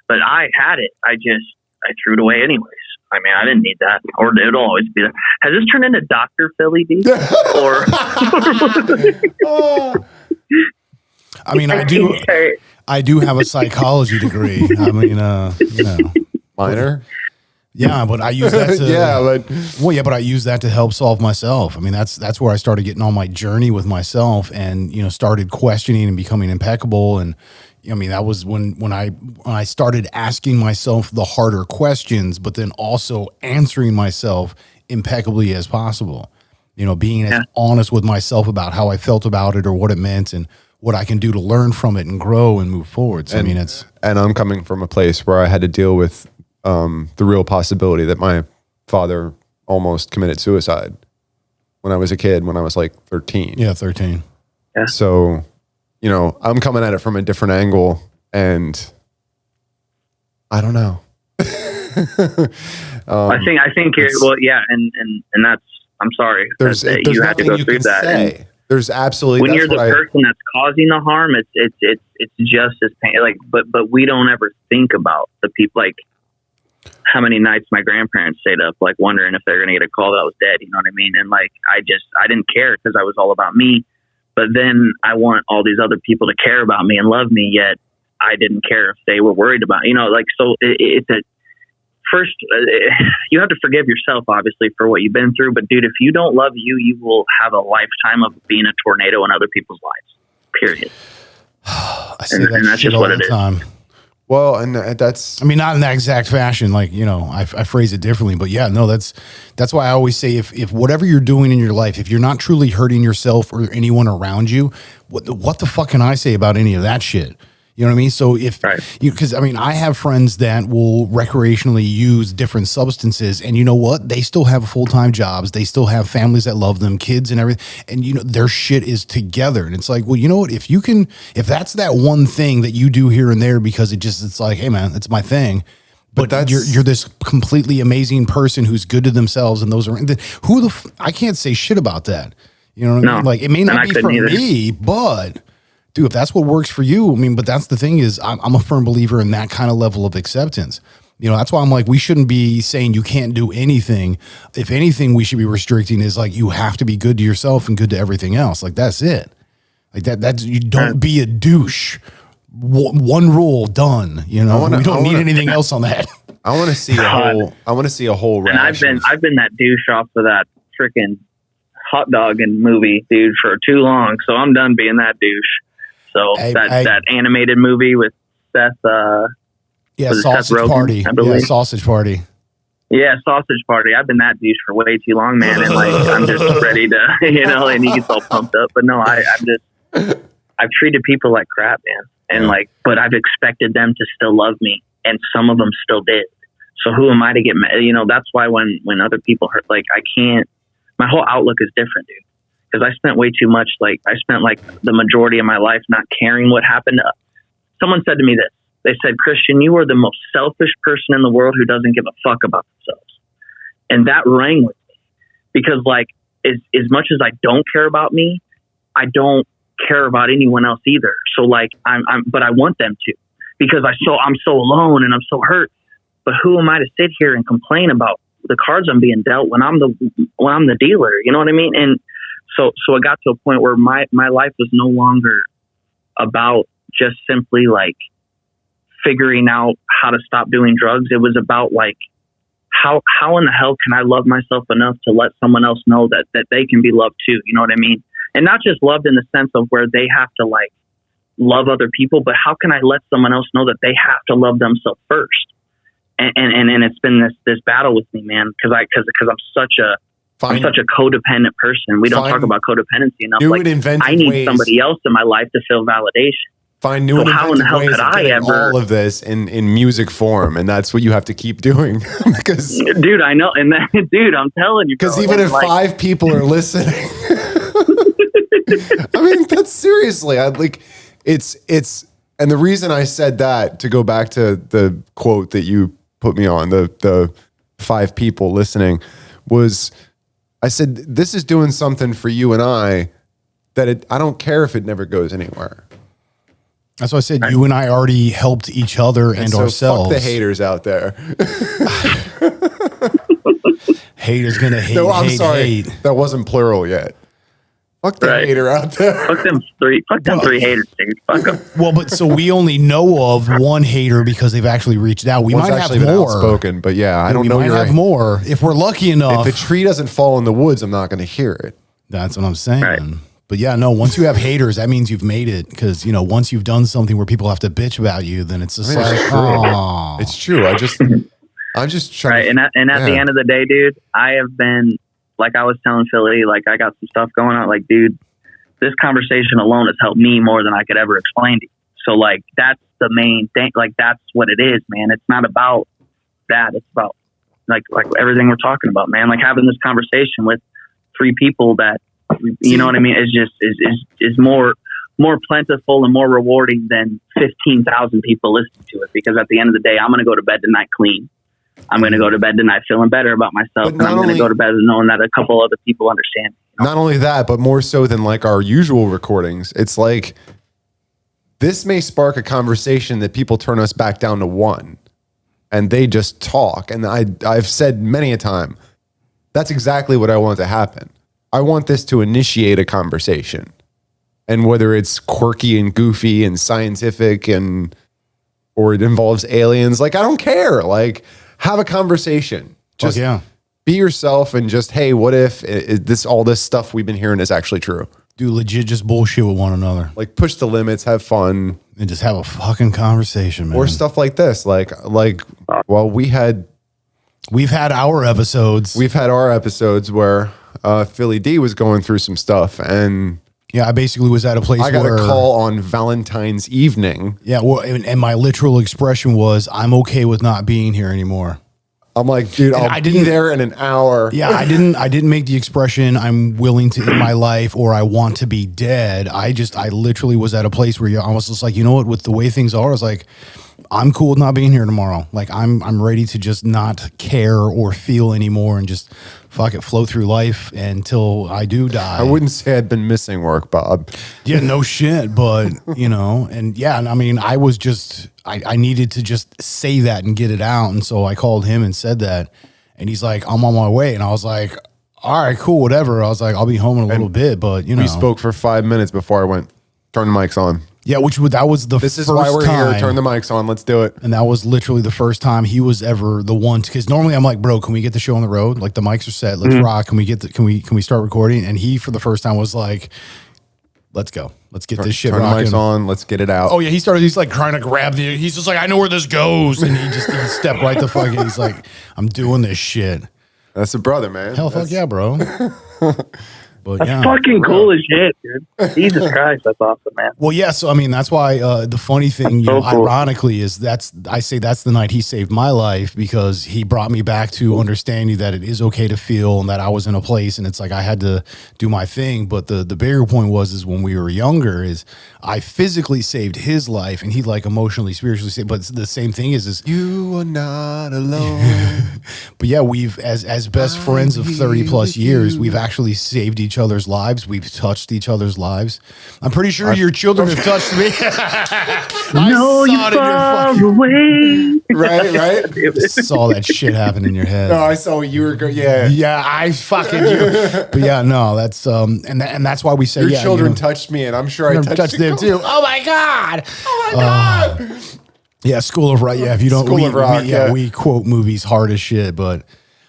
but I had it. I threw it away anyways. I mean, I didn't need that, or it'll always be there. Has this turned into Dr. Philly D? Or I mean, I do have a psychology degree. I mean, minor. Yeah, but I use that to but I use that to help solve myself. I mean, that's where I started getting on my journey with myself, and started questioning and becoming impeccable. And I mean, that was when I started asking myself the harder questions, but then also answering myself impeccably as possible. Being as honest with myself about how I felt about it or what it meant and what I can do to learn from it and grow and move forward. So, and I'm coming from a place where I had to deal with the real possibility that my father almost committed suicide when I was a kid, when I was like 13. Yeah, 13. Yeah. So, I'm coming at it from a different angle, and I don't know. I think you're, and that's, I'm sorry. There's you had to go through that. Say. There's absolutely, when you're the person that's causing the harm, it's just as pain. Like, but we don't ever think about the people, like, how many nights my grandparents stayed up, like, wondering if they're going to get a call that I was dead. You know what I mean? And like, I didn't care because I was all about me. But then I want all these other people to care about me and love me. Yet I didn't care if they were worried about, so it's first, you have to forgive yourself, obviously, for what you've been through. But dude, if you don't love you, you will have a lifetime of being a tornado in other people's lives, period. I say that that's shit just all the time. Well, and that's, I mean, not in that exact fashion, like, I phrase it differently, but yeah, no, that's why I always say, if whatever you're doing in your life, if you're not truly hurting yourself or anyone around you, what the fuck can I say about any of that shit? You know what I mean? So because I mean, I have friends that will recreationally use different substances, and you know what? They still have full-time jobs. They still have families that love them, kids and everything. And their shit is together. And it's like, well, you know what? If that's that one thing that you do here and there, because it's like, hey man, it's my thing. But you're this completely amazing person who's good to themselves, and those are I can't say shit about that. You know what I mean? Like, it may not be for me, but dude, if that's what works for you, I mean, but that's the thing is, I'm a firm believer in that kind of level of acceptance. That's why I'm like, we shouldn't be saying you can't do anything. If anything, we should be restricting is like, you have to be good to yourself and good to everything else. Like, that's it. Like that's, you don't be a douche. One rule, done. We don't need anything else on that. I want to see a whole rash. And I've been that douche off of that freaking hot dog and movie, dude, for too long. So I'm done being that douche. So that animated movie with Seth, Sausage Rogen, Party. Yeah, Sausage Party. Yeah, Sausage Party. I've been that douche for way too long, man. And like, I'm just ready to, and he gets all pumped up. But no, I've treated people like crap, man. And like, but I've expected them to still love me, and some of them still did. So who am I to get mad? That's why when other people hurt, like, I can't. My whole outlook is different, dude. Because I spent way too much. Like, I spent like the majority of my life not caring what happened to us. Someone said to me this. They said, Christian, you are the most selfish person in the world who doesn't give a fuck about themselves. And that rang with me. Because like, as much as I don't care about me, I don't care about anyone else either. So like, but I want them to, because I'm so alone and I'm so hurt. But who am I to sit here and complain about the cards I'm being dealt when I'm the dealer? You know what I mean? And so it got to a point where my life was no longer about just simply like figuring out how to stop doing drugs. It was about like, how in the hell can I love myself enough to let someone else know that they can be loved too? You know what I mean? And not just loved in the sense of where they have to like love other people, but how can I let someone else know that they have to love themselves first? And it's been this battle with me, man, because I'm such a codependent person. We don't talk about codependency enough. Like, I need somebody else in my life to feel validation. Find new So and how in the inventive hell ways could of I getting ever- all of this in music form, and that's what you have to keep doing. because Dude, I know. And then, dude, I'm telling you, bro, even if like, 5 people are listening, I mean, that's seriously, it's, and the reason I said that, to go back to the quote that you put me on, the 5 people listening, was I said, this is doing something for you and I that I don't care if it never goes anywhere. That's why I said you and I already helped each other and So ourselves. fuck the haters out there. Haters gonna hate. No, I'm hate, sorry. hate. That wasn't plural yet. Fuck the Right. hater out there. fuck them three haters, dude. Fuck them. Well, but so we only know of one hater because they've actually reached out. We One's might actually have been more. outspoken, but yeah, I don't we know. might You're have right. more if we're lucky enough. If a tree doesn't fall in the woods, I'm not going to hear it. That's what I'm saying. Right. But yeah, no, once you have haters, that means you've made it. Because, once you've done something where people have to bitch about you, then it's just like, oh. It's true. I'm just trying. Right. And at the end of the day, dude, I have been, like I was telling Philly, like I got some stuff going on. Like, dude, this conversation alone has helped me more than I could ever explain to you. So, like, that's the main thing. Like, that's what it is, man. It's not about that. It's about, like everything we're talking about, man. Like, having this conversation with 3 people that, you know what I mean, is more plentiful and more rewarding than 15,000 people listening to it. Because at the end of the day, I'm going to go to bed tonight clean. I'm going to go to bed tonight feeling better about myself. And I'm going to go to bed knowing that a couple other people understand. Not only that, but more so than like our usual recordings. It's like, this may spark a conversation that people turn us back down to 1 and they just talk. And I've said many a time, that's exactly what I want to happen. I want this to initiate a conversation. And whether it's quirky and goofy and scientific or it involves aliens, like, I don't care. Like, have a conversation. Just be yourself and just, hey, what if all this stuff we've been hearing is actually true? Do legit just bullshit with one another. Like, push the limits, have fun. And just have a fucking conversation, man. Or stuff like this. Well, we've had our episodes. We've had our episodes where Philly D was going through some stuff, and I basically was at a place I got where a call on Valentine's evening. Yeah, well, and my literal expression was, I'm okay with not being here anymore. I'm like, dude, I'll be there in an hour. Yeah, I didn't make the expression, I'm willing to end my life or I want to be dead. I literally was at a place where I was just like, you know what, with the way things are, I was like, I'm cool with not being here tomorrow. Like, I'm ready to just not care or feel anymore and just fuck it, flow through life until I do die. I wouldn't say I'd been missing work, Bob. Yeah, no shit, but and I mean, I was just, I needed to just say that and get it out. And so I called him and said that, and he's like, I'm on my way. And I was like, all right, cool, whatever. I was like, I'll be home in a little bit, but we spoke for 5 minutes before I went, turn the mics on. Yeah, that was the first time. This is why we're here. Turn the mics on. Let's do it. And that was literally the first time he was ever the one. Because normally I'm like, bro, can we get the show on the road? Like, the mics are set. Let's rock. Can we start recording? And he, for the first time, was like, let's go. Let's get this shit rocking. Turn the mics on. Let's get it out. Oh yeah, he's like trying to grab he's just like, I know where this goes. And he stepped right the fuck in. He's like, I'm doing this shit. That's a brother, man. Fuck yeah, bro. But that's fucking cool as shit, dude. Jesus Christ, that's awesome, man. Well, yeah, so I mean, that's why the funny thing, cool. Ironically, is that's the night he saved my life, because he brought me back to understanding that it is okay to feel and that I was in a place, and it's like I had to do my thing. But the bigger point is when we were younger, is I physically saved his life and he like emotionally, spiritually saved. But the same thing is you are not alone. But yeah, we've as best friends of 30 plus years, we've actually saved each other's lives. We've touched each other's lives. I'm pretty sure your children have touched me. No, you're far away. Right. Saw that shit happen in your head. No, I saw what you were going. Yeah, I fucking do. But yeah, no, that's and that's why we say your children touched me, and I'm sure I touched them too. Oh my god. Oh my god. Yeah, School of Rock. Yeah, if you don't, we quote movies hard as shit, but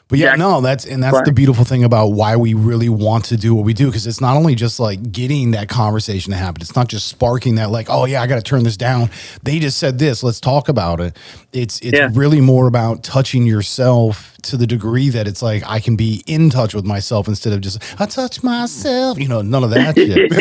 yeah, no, that's the beautiful thing about why we really want to do what we do, because it's not only just like getting that conversation to happen. It's not just sparking that like, oh yeah, I got to turn this down. They just said this. Let's talk about it. It's really more about touching yourself to the degree that it's like I can be in touch with myself instead of just I touch myself, none of that shit.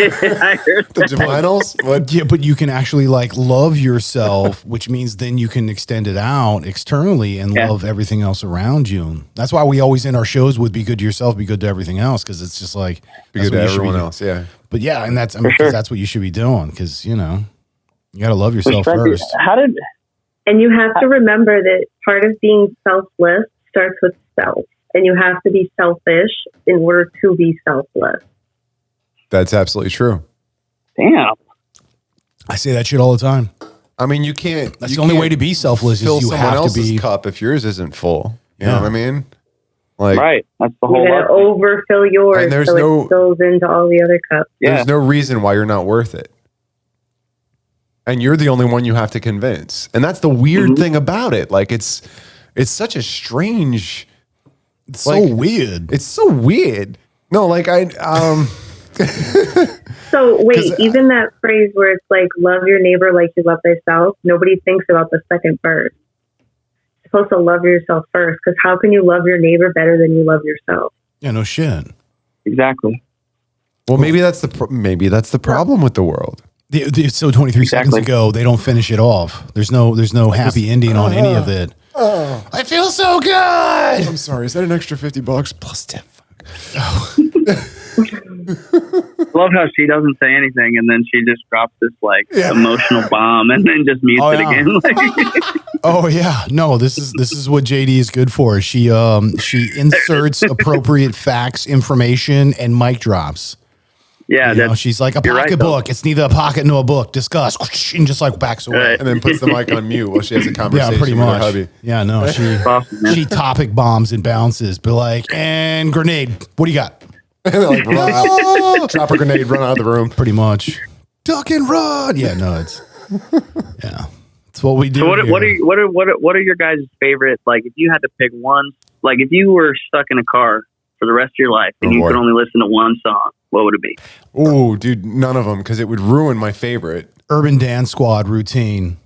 I heard The Divinals? What? Yeah, but you can actually like love yourself, which means then you can extend it out externally and love everything else around you. That's why we always end our shows with "Be good to yourself, be good to everything else," because it's just like Be good to everyone else. Yeah. But yeah, and that's 'cause that's what you should be doing because you got to love yourself first. And you have to remember that part of being selfless starts with self, and you have to be selfish in order to be selfless. That's absolutely true. Damn. I say that shit all the time. I mean, you can't. That's the only way to be selfless. Fill Is you someone have to else's be cup if yours isn't full. You know what I mean? Like, Right. That's the You whole gotta lot. overfill yours And there's so no- it spills into all the other cups. Yeah. there's no reason why you're not worth it. And you're the only one you have to convince. And that's the weird thing about it. Like it's such a strange. It's so weird. It's so weird. No, like So wait, even that phrase where it's like love your neighbor like you love thyself, nobody thinks about the second verse. You're supposed to love yourself first, because how can you love your neighbor better than you love yourself? Yeah, no shit. Exactly. well, maybe that's the problem with the world. So 23 seconds ago, they don't finish it off. There's no happy ending on any of it. I feel so good. I'm sorry. Is that an extra $50 plus tip? Love how she doesn't say anything and then she just drops this like emotional bomb and then just mutes it again. Like, Oh yeah, no. This is what JD is good for. She inserts appropriate facts, information, and mic drops. yeah, She's like a you're right, pocketbook. It's neither a pocket nor a book. Discuss, and just like backs away. Right. And then puts the mic on mute while she has a conversation Yeah, pretty with her much. hubby. Yeah, no. awesome, man. She topic bombs and bounces, but like, and grenade. What do you got? And then like run out, drop a grenade, run out of the room. Pretty much. Duck and run. Yeah, no, it's it's what we do. So what here. are your guys' favorite? Like, if you had to pick one, like if you were stuck in a car for the rest of your life and you could only listen to one song, what would it be? Oh, dude, none of them because it would ruin my favorite. Urban Dance Squad routine?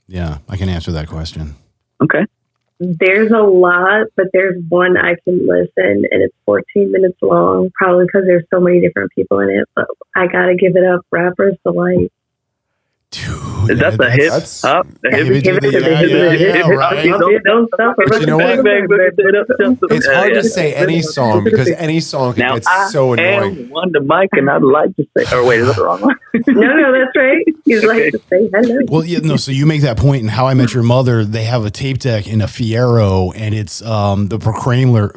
Yeah, I can answer that question. Okay. There's a lot, but there's one I can listen, and it's 14 minutes long, probably because there's so many different people in it, but I gotta give it up. Rapper's Delight. Dude, Is that the hip that's- up? The hip right. Don't stop. But you know what? It's hard to say any song because any song can Now get I so annoying. am Wonder Mike, and I'd like to say. Or wait, is that the wrong one? No, that's right. You'd like to say hello. Well, yeah, no. So you make that point in How I Met Your Mother. They have a tape deck in a Fiero, and it's the Proclaimers,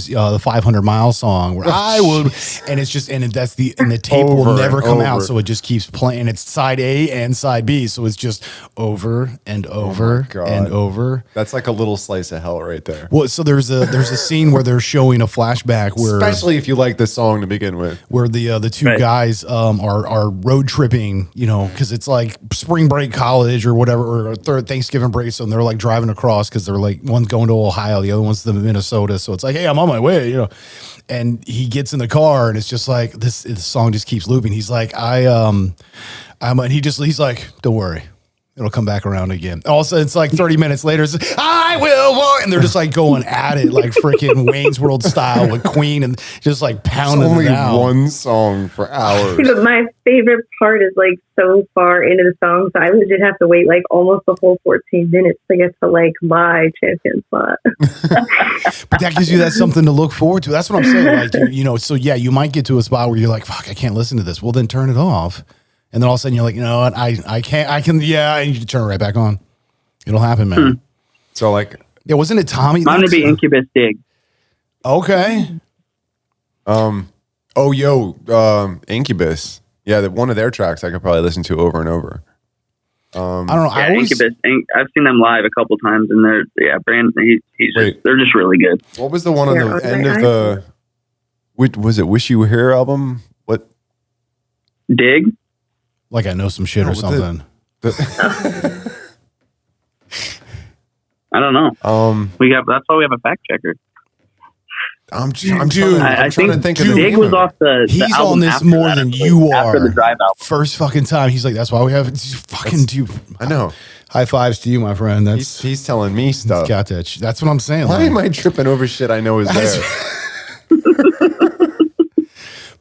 the 500-mile song. Where I would, and it's just, and the tape will Over never and come out, over. so it just keeps playing. It's side A and side B, so it's just over and over God. and over. That's like a little slice of hell right there. Well, so there's a scene where they're showing a flashback where Especially if you like this song to begin with. where the two Right. guys are road tripping, because it's like spring break college or whatever, or third Thanksgiving break. So they're like driving across because they're like one's going to Ohio, the other one's to Minnesota. So it's like, hey, I'm on my way, And he gets in the car and it's just like this song just keeps looping. He's like, he's like, don't worry. It'll come back around again. Also, it's like 30 minutes later. It's like, I will walk. And they're just like going at it like freaking Wayne's World style with Queen and just like It's pounding only it out. one song for hours. But my favorite part is like so far into the song, so I legit have to wait like almost the whole 14 minutes to get to like my champion spot. But that gives you that something to look forward to. That's what I'm saying. Like, so yeah, you might get to a spot where you're like, fuck, I can't listen to this. Well, then turn it off. And then all of a sudden you're like, you know what? I can't, I can, I need to turn it right back on. It'll happen, man. So like, Yeah, wasn't it Tommy? Mine would be Incubus Dig. Okay. Incubus. Yeah, one of their tracks I could probably listen to over and over. I don't know. Yeah, Incubus. I've seen them live a couple times, and they're just really good. What was the one on Yeah, the on end my of the? Was it "Wish You Were Here" album? What? Dig. Like I know some shit or what's something. I don't know. That's why we have a fact checker. I'm trying I to think think of the Dig name was of it. off the He's album on this after more that, than I believe, you after are. the Drive album. First fucking time. He's like, that's why we have fucking you. I know. High fives to you, my friend. That's He's telling me stuff. got that. That's what I'm saying. Why like- am I tripping over shit I know is there?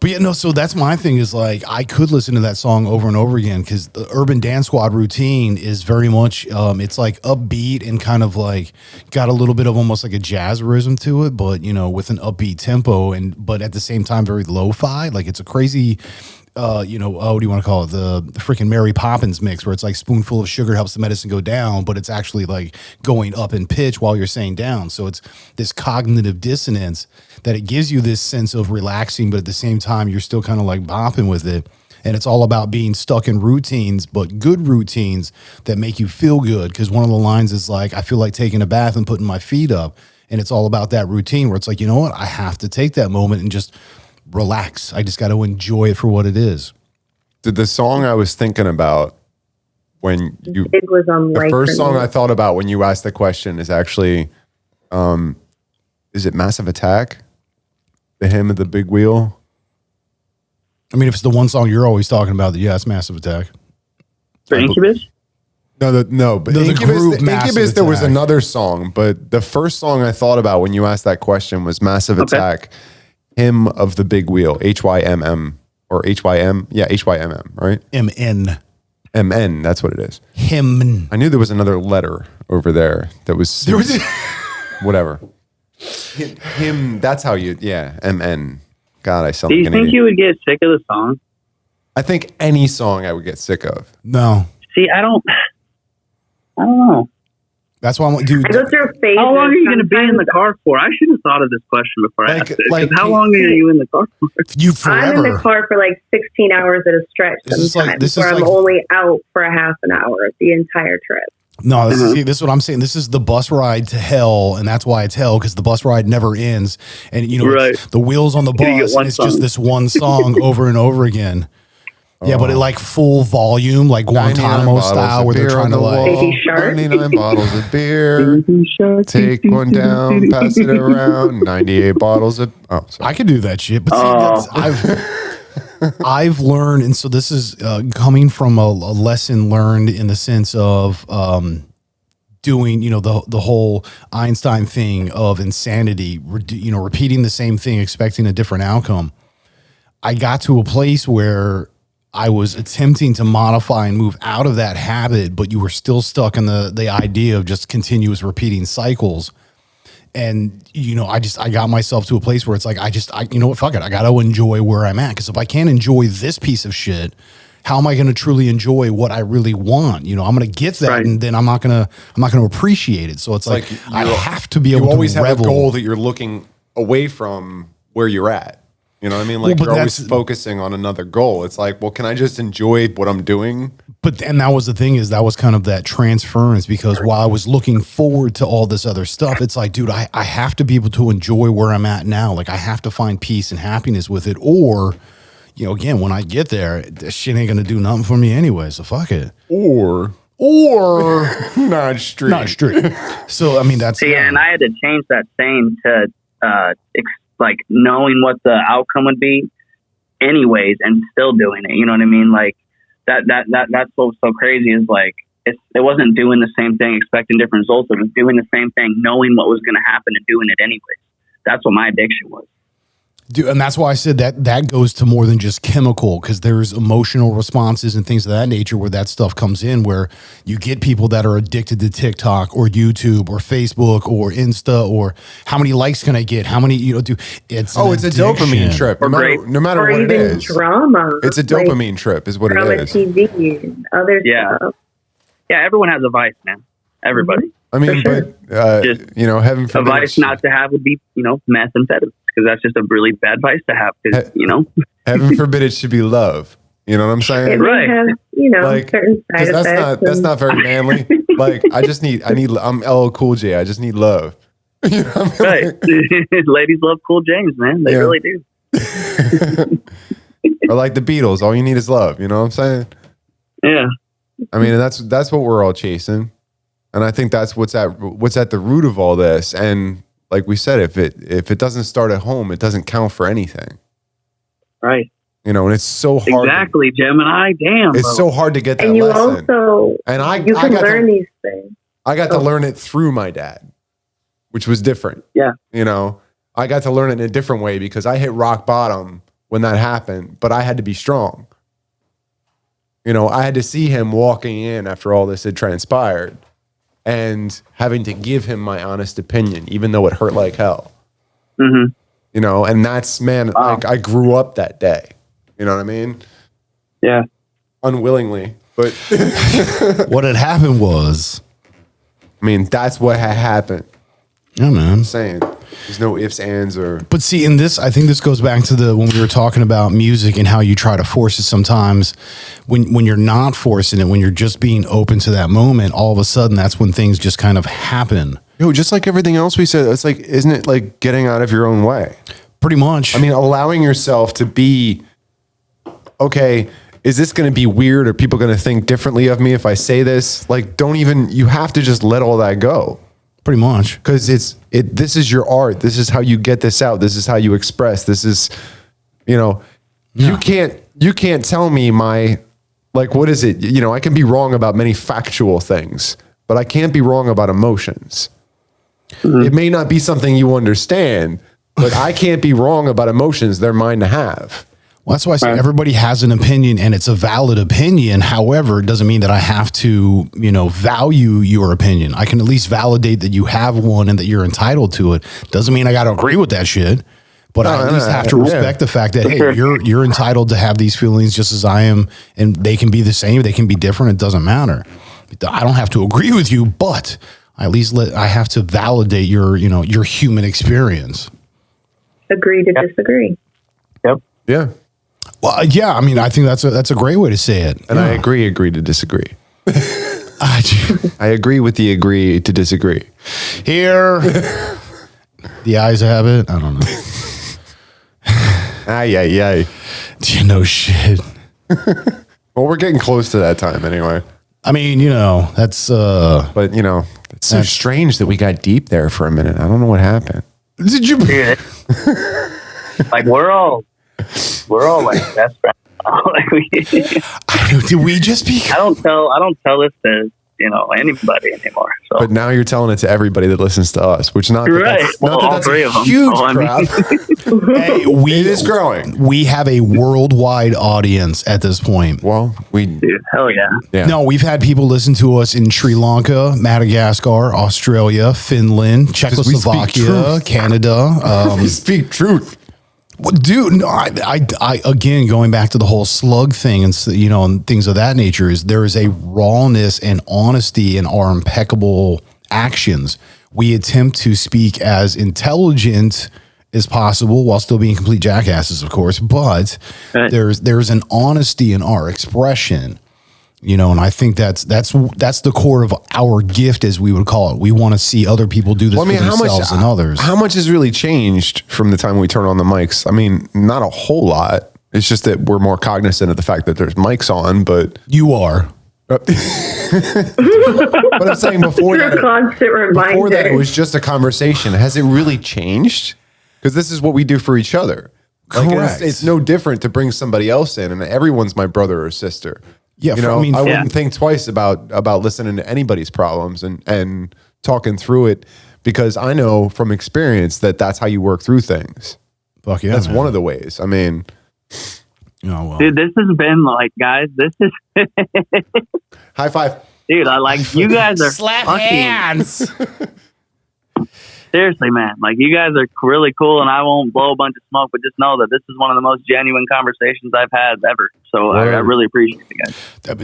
But yeah, no, so that's my thing is like, I could listen to that song over and over again because the Urban Dance Squad routine is very much, it's like upbeat and kind of like got a little bit of almost like a jazz rhythm to it, but you know, with an upbeat tempo but at the same time, very lo-fi. Like it's a crazy, what do you want to call it? The freaking Mary Poppins mix where it's like spoonful of sugar helps the medicine go down, but it's actually like going up in pitch while you're saying down. So it's this cognitive dissonance that it gives you this sense of relaxing, but at the same time, you're still kind of like bopping with it. And it's all about being stuck in routines, but good routines that make you feel good. Because one of the lines is like, I feel like taking a bath and putting my feet up. And it's all about that routine where it's like, you know what? I have to take that moment and just relax. I just got to enjoy it for what it is. The song I was thinking about when you Dig was on the right first for song me. I thought about when you asked the question is actually, is it Massive Attack? The hymn of the big wheel. I mean, if it's the one song you're always talking about, yeah, it's Massive Attack. For Incubus? No, but The Incubus, group Massive Incubus there was Attack. another song, but the first song I thought about when you asked that question was Massive Okay. Attack, Hymn of the Big Wheel, HYMM or HYM, yeah, HYMM, right? MN. MN, that's what it is. Hymn. I knew there was another letter over there that was There was whatever. Him, that's how you, yeah, MN. God, I sound Do you like an think idiot. you would get sick of the song? I think any song I would get sick of. No. See, I don't know. That's why I'm like, dude. I go through phases. How long are you going to be in the sometimes. car for? I should have thought of this question before I Like- asked it. 'Cause like- how long are you in the car for? You I'm in the forever. car for like 16 hours at a stretch This is like- sometimes, this is where I'm like- only out for a half an hour the entire trip. No, this is what I'm saying. This is the bus ride to hell, and that's why it's hell because the bus ride never ends. And you know, it's Right. the wheels on the You get bus, one and it's just song. this one song over and over again. Yeah, but it like full volume, like 99 Guantanamo bottles style, of where they're beer trying on to the like. wall, Baby Shark. 99 bottles of beer. Take one down, pass it around. 98 bottles of. Oh, sorry. I could do that shit, but see, I've learned, and so this is coming from a lesson learned in the sense of doing, you know, the whole Einstein thing of insanity, repeating the same thing, expecting a different outcome. I got to a place where I was attempting to modify and move out of that habit, but you were still stuck in the idea of just continuous repeating cycles. And, you know, I got myself to a place where it's like, you know what, fuck it. I got to enjoy where I'm at. Cause if I can't enjoy this piece of shit, how am I going to truly enjoy what I really want? You know, I'm going to get that, Right. and then I'm not going to appreciate it. So it's like I you- have to be You able always to have revel. a goal that you're looking away from where you're at. You know what I mean? Like Well, but you're always that's- focusing on another goal. It's like, well, can I just enjoy what I'm doing? But and that was the thing is that was kind of that transference because while I was looking forward to all this other stuff, it's like, dude, I have to be able to enjoy where I'm at now. Like I have to find peace and happiness with it. Or, you know, again, when I get there, this shit ain't gonna do nothing for me anyway. So fuck it. Or not straight. Not straight. So I mean that's See, and I had to change that saying to like knowing what the outcome would be, anyways, and still doing it. You know what I mean? Like that's what's so crazy is like it wasn't doing the same thing, expecting different results. It was doing the same thing, knowing what was going to happen and doing it anyways. That's what my addiction was. Dude, and that's why I said that goes to more than just chemical because there's emotional responses and things of that nature where that stuff comes in where you get people that are addicted to TikTok or YouTube or Facebook or Insta or how many likes can I get? How many, it's Oh, it's a dopamine trip. No matter Or what it even is. drama. It's a dopamine trip is what drama it is. TV and other Yeah. stuff. Yeah, everyone has a vice, man. Everybody. I mean, For sure. but, Just heaven A forbid. vice not to have would be, methamphetamine, because that's just a really bad vice to have. Because Heaven forbid it should be love. You know what I'm It saying? may Right. have, Like, certain side 'cause effects. that's not very manly. Like, I'm LL Cool J. I just need love. You know what I mean? right. Ladies love Cool James, man. They Yeah. really do. Or like the Beatles, all you need is love. You know what I'm saying? Yeah. I mean, and that's what we're all chasing, and I think that's what's at the root of all this. And like we said, if it doesn't start at home, it doesn't count for anything. Right. You know, and it's so hard. Exactly, Gemini. Damn. It's so hard to get that And you lesson. also, And you can learn these things. I got to learn it through my dad, which was different. Yeah. You know, I got to learn it in a different way because I hit rock bottom when that happened, but I had to be strong. You know, I had to see him walking in after all this had transpired and having to give him my honest opinion, even though it hurt like hell. Mm-hmm. You know, and that's, man, like I grew up that day. You know what I mean? Yeah. Unwillingly, but What had happened was, I mean, that's what had happened. yeah, man. I'm saying there's no ifs, ands, or. But see, in this, I think this goes back to when we were talking about music and how you try to force it sometimes. When you're not forcing it, when you're just being open to that moment, all of a sudden, that's when things just kind of happen. Yo, just like everything else we said, it's like, isn't it like getting out of your own way? Pretty much. I mean, allowing yourself to be, okay, is this going to be weird? Are people going to think differently of me if I say this? Like, you have to just let all that go. pretty much. Because this is your art. This is how you get this out. This is how you express. This is, you know, you can't tell me what is it? You know, I can be wrong about many factual things, but I can't be wrong about emotions. Mm-hmm. It may not be something you understand, but I can't be wrong about emotions. They're mine to have. Well, that's why I say everybody has an opinion and it's a valid opinion. However, it doesn't mean that I have to, value your opinion. I can at least validate that you have one and that you're entitled to it. Doesn't mean I got to agree with that shit, but I at least have to respect the fact that, hey, you're entitled to have these feelings just as I am, and they can be the same, they can be different. It doesn't matter. I don't have to agree with you, but at least I have to validate your human experience. Agree to disagree. Yep. Yeah. Well, yeah. I mean, I think that's a great way to say it. And I agree to disagree. I agree with the agree to disagree. Here, the eyes have it. I don't know. Ay. You know shit. Well, we're getting close to that time anyway. I mean, that's. But it's so strange that we got deep there for a minute. I don't know what happened. Did you? Yeah. Like we're all like best friends. Did we just be? I don't tell this to anybody anymore. So. But now you're telling it to everybody that listens to us, which not that right. that's, Well, not that all that's three a of them. huge So, crowd. Hey, It is growing. We have a worldwide audience at this point. Well, Dude, hell yeah. No, we've had people listen to us in Sri Lanka, Madagascar, Australia, Finland, Czechoslovakia, Canada. We speak truth. Well, dude, no, I again, going back to the whole slug thing and things of that nature, there is a rawness and honesty in our impeccable actions. We attempt to speak as intelligent as possible while still being complete jackasses, of course, but there's an honesty in our expression. And I think that's the core of our gift, as we would call it. We want to see other people do this for themselves and others. How much has really changed from the time we turn on the mics? I mean, not a whole lot. It's just that we're more cognizant of the fact that there's mics on, but... You are. But I'm saying before that, constant reminder. Before that, it was just a conversation. Has it really changed? Because this is what we do for each other. Correct. It's no different to bring somebody else in, and everyone's my brother or sister. Yeah, I wouldn't think twice about listening to anybody's problems and talking through it, because I know from experience that that's how you work through things. Fuck yeah, that's man. one of the ways. I mean, dude, this has been like, guys, this is high five, dude. You guys are slap fucking, hands. Seriously, man, like you guys are really cool, and I won't blow a bunch of smoke, but just know that this is one of the most genuine conversations I've had ever. So I really appreciate you guys.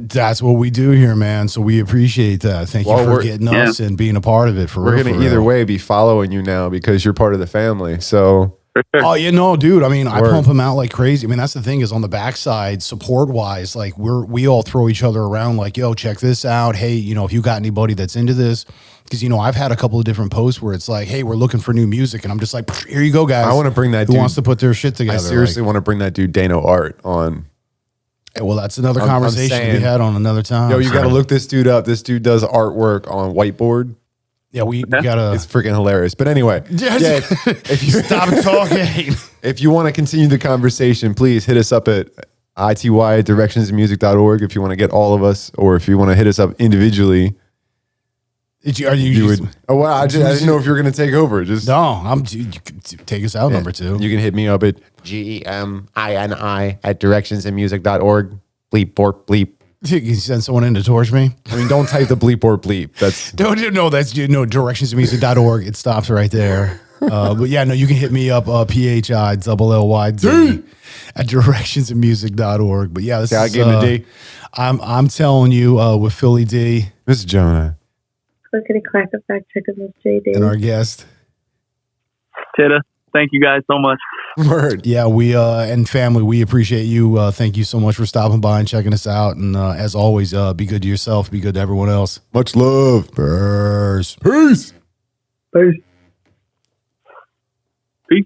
That's what we do here, man. So we appreciate that. Thank you for getting us and being a part of it. We're going to either way be following you now because you're part of the family. So. Oh, dude. I mean, I pump them out like crazy. I mean, that's the thing is on the backside, support wise, like we all throw each other around like, yo, check this out. Hey, if you got anybody that's into this, because, I've had a couple of different posts where it's like, hey, we're looking for new music. And I'm just like, here you go, guys. I want to bring that dude. Who wants to put their shit together? I seriously want to bring that dude, Dano Art, on. Hey, well, that's another conversation we had on another time. Yo, you got to look this dude up. This dude does artwork on whiteboard. Yeah, we gotta It's freaking hilarious. But anyway, if you stop talking. if you want to continue the conversation, please hit us up at ity@directionsmusic.org if you want to get all of us, or if you want to hit us up individually. I didn't know if you were going to take over. You can take us out, number 2. You can hit me up at GEMINI@directionsmusic.org. Bleep, borp, bleep. You can send someone in to torch me. I mean, don't type the bleep or bleep. That's directionsmusic.org. It stops right there. But yeah, no, you can hit me up, PHILLYD at directionsmusic.org. But yeah, I gave him a D. I'm telling you, with Philly D. This is Gemini. Clickety clack fact check of Miss JD. And our guest. Titta, thank you guys so much. Word. Yeah, we and family, we appreciate you. Thank you so much for stopping by and checking us out. And as always, be good to yourself, be good to everyone else. Much love. Peace. Peace. Peace. Peace.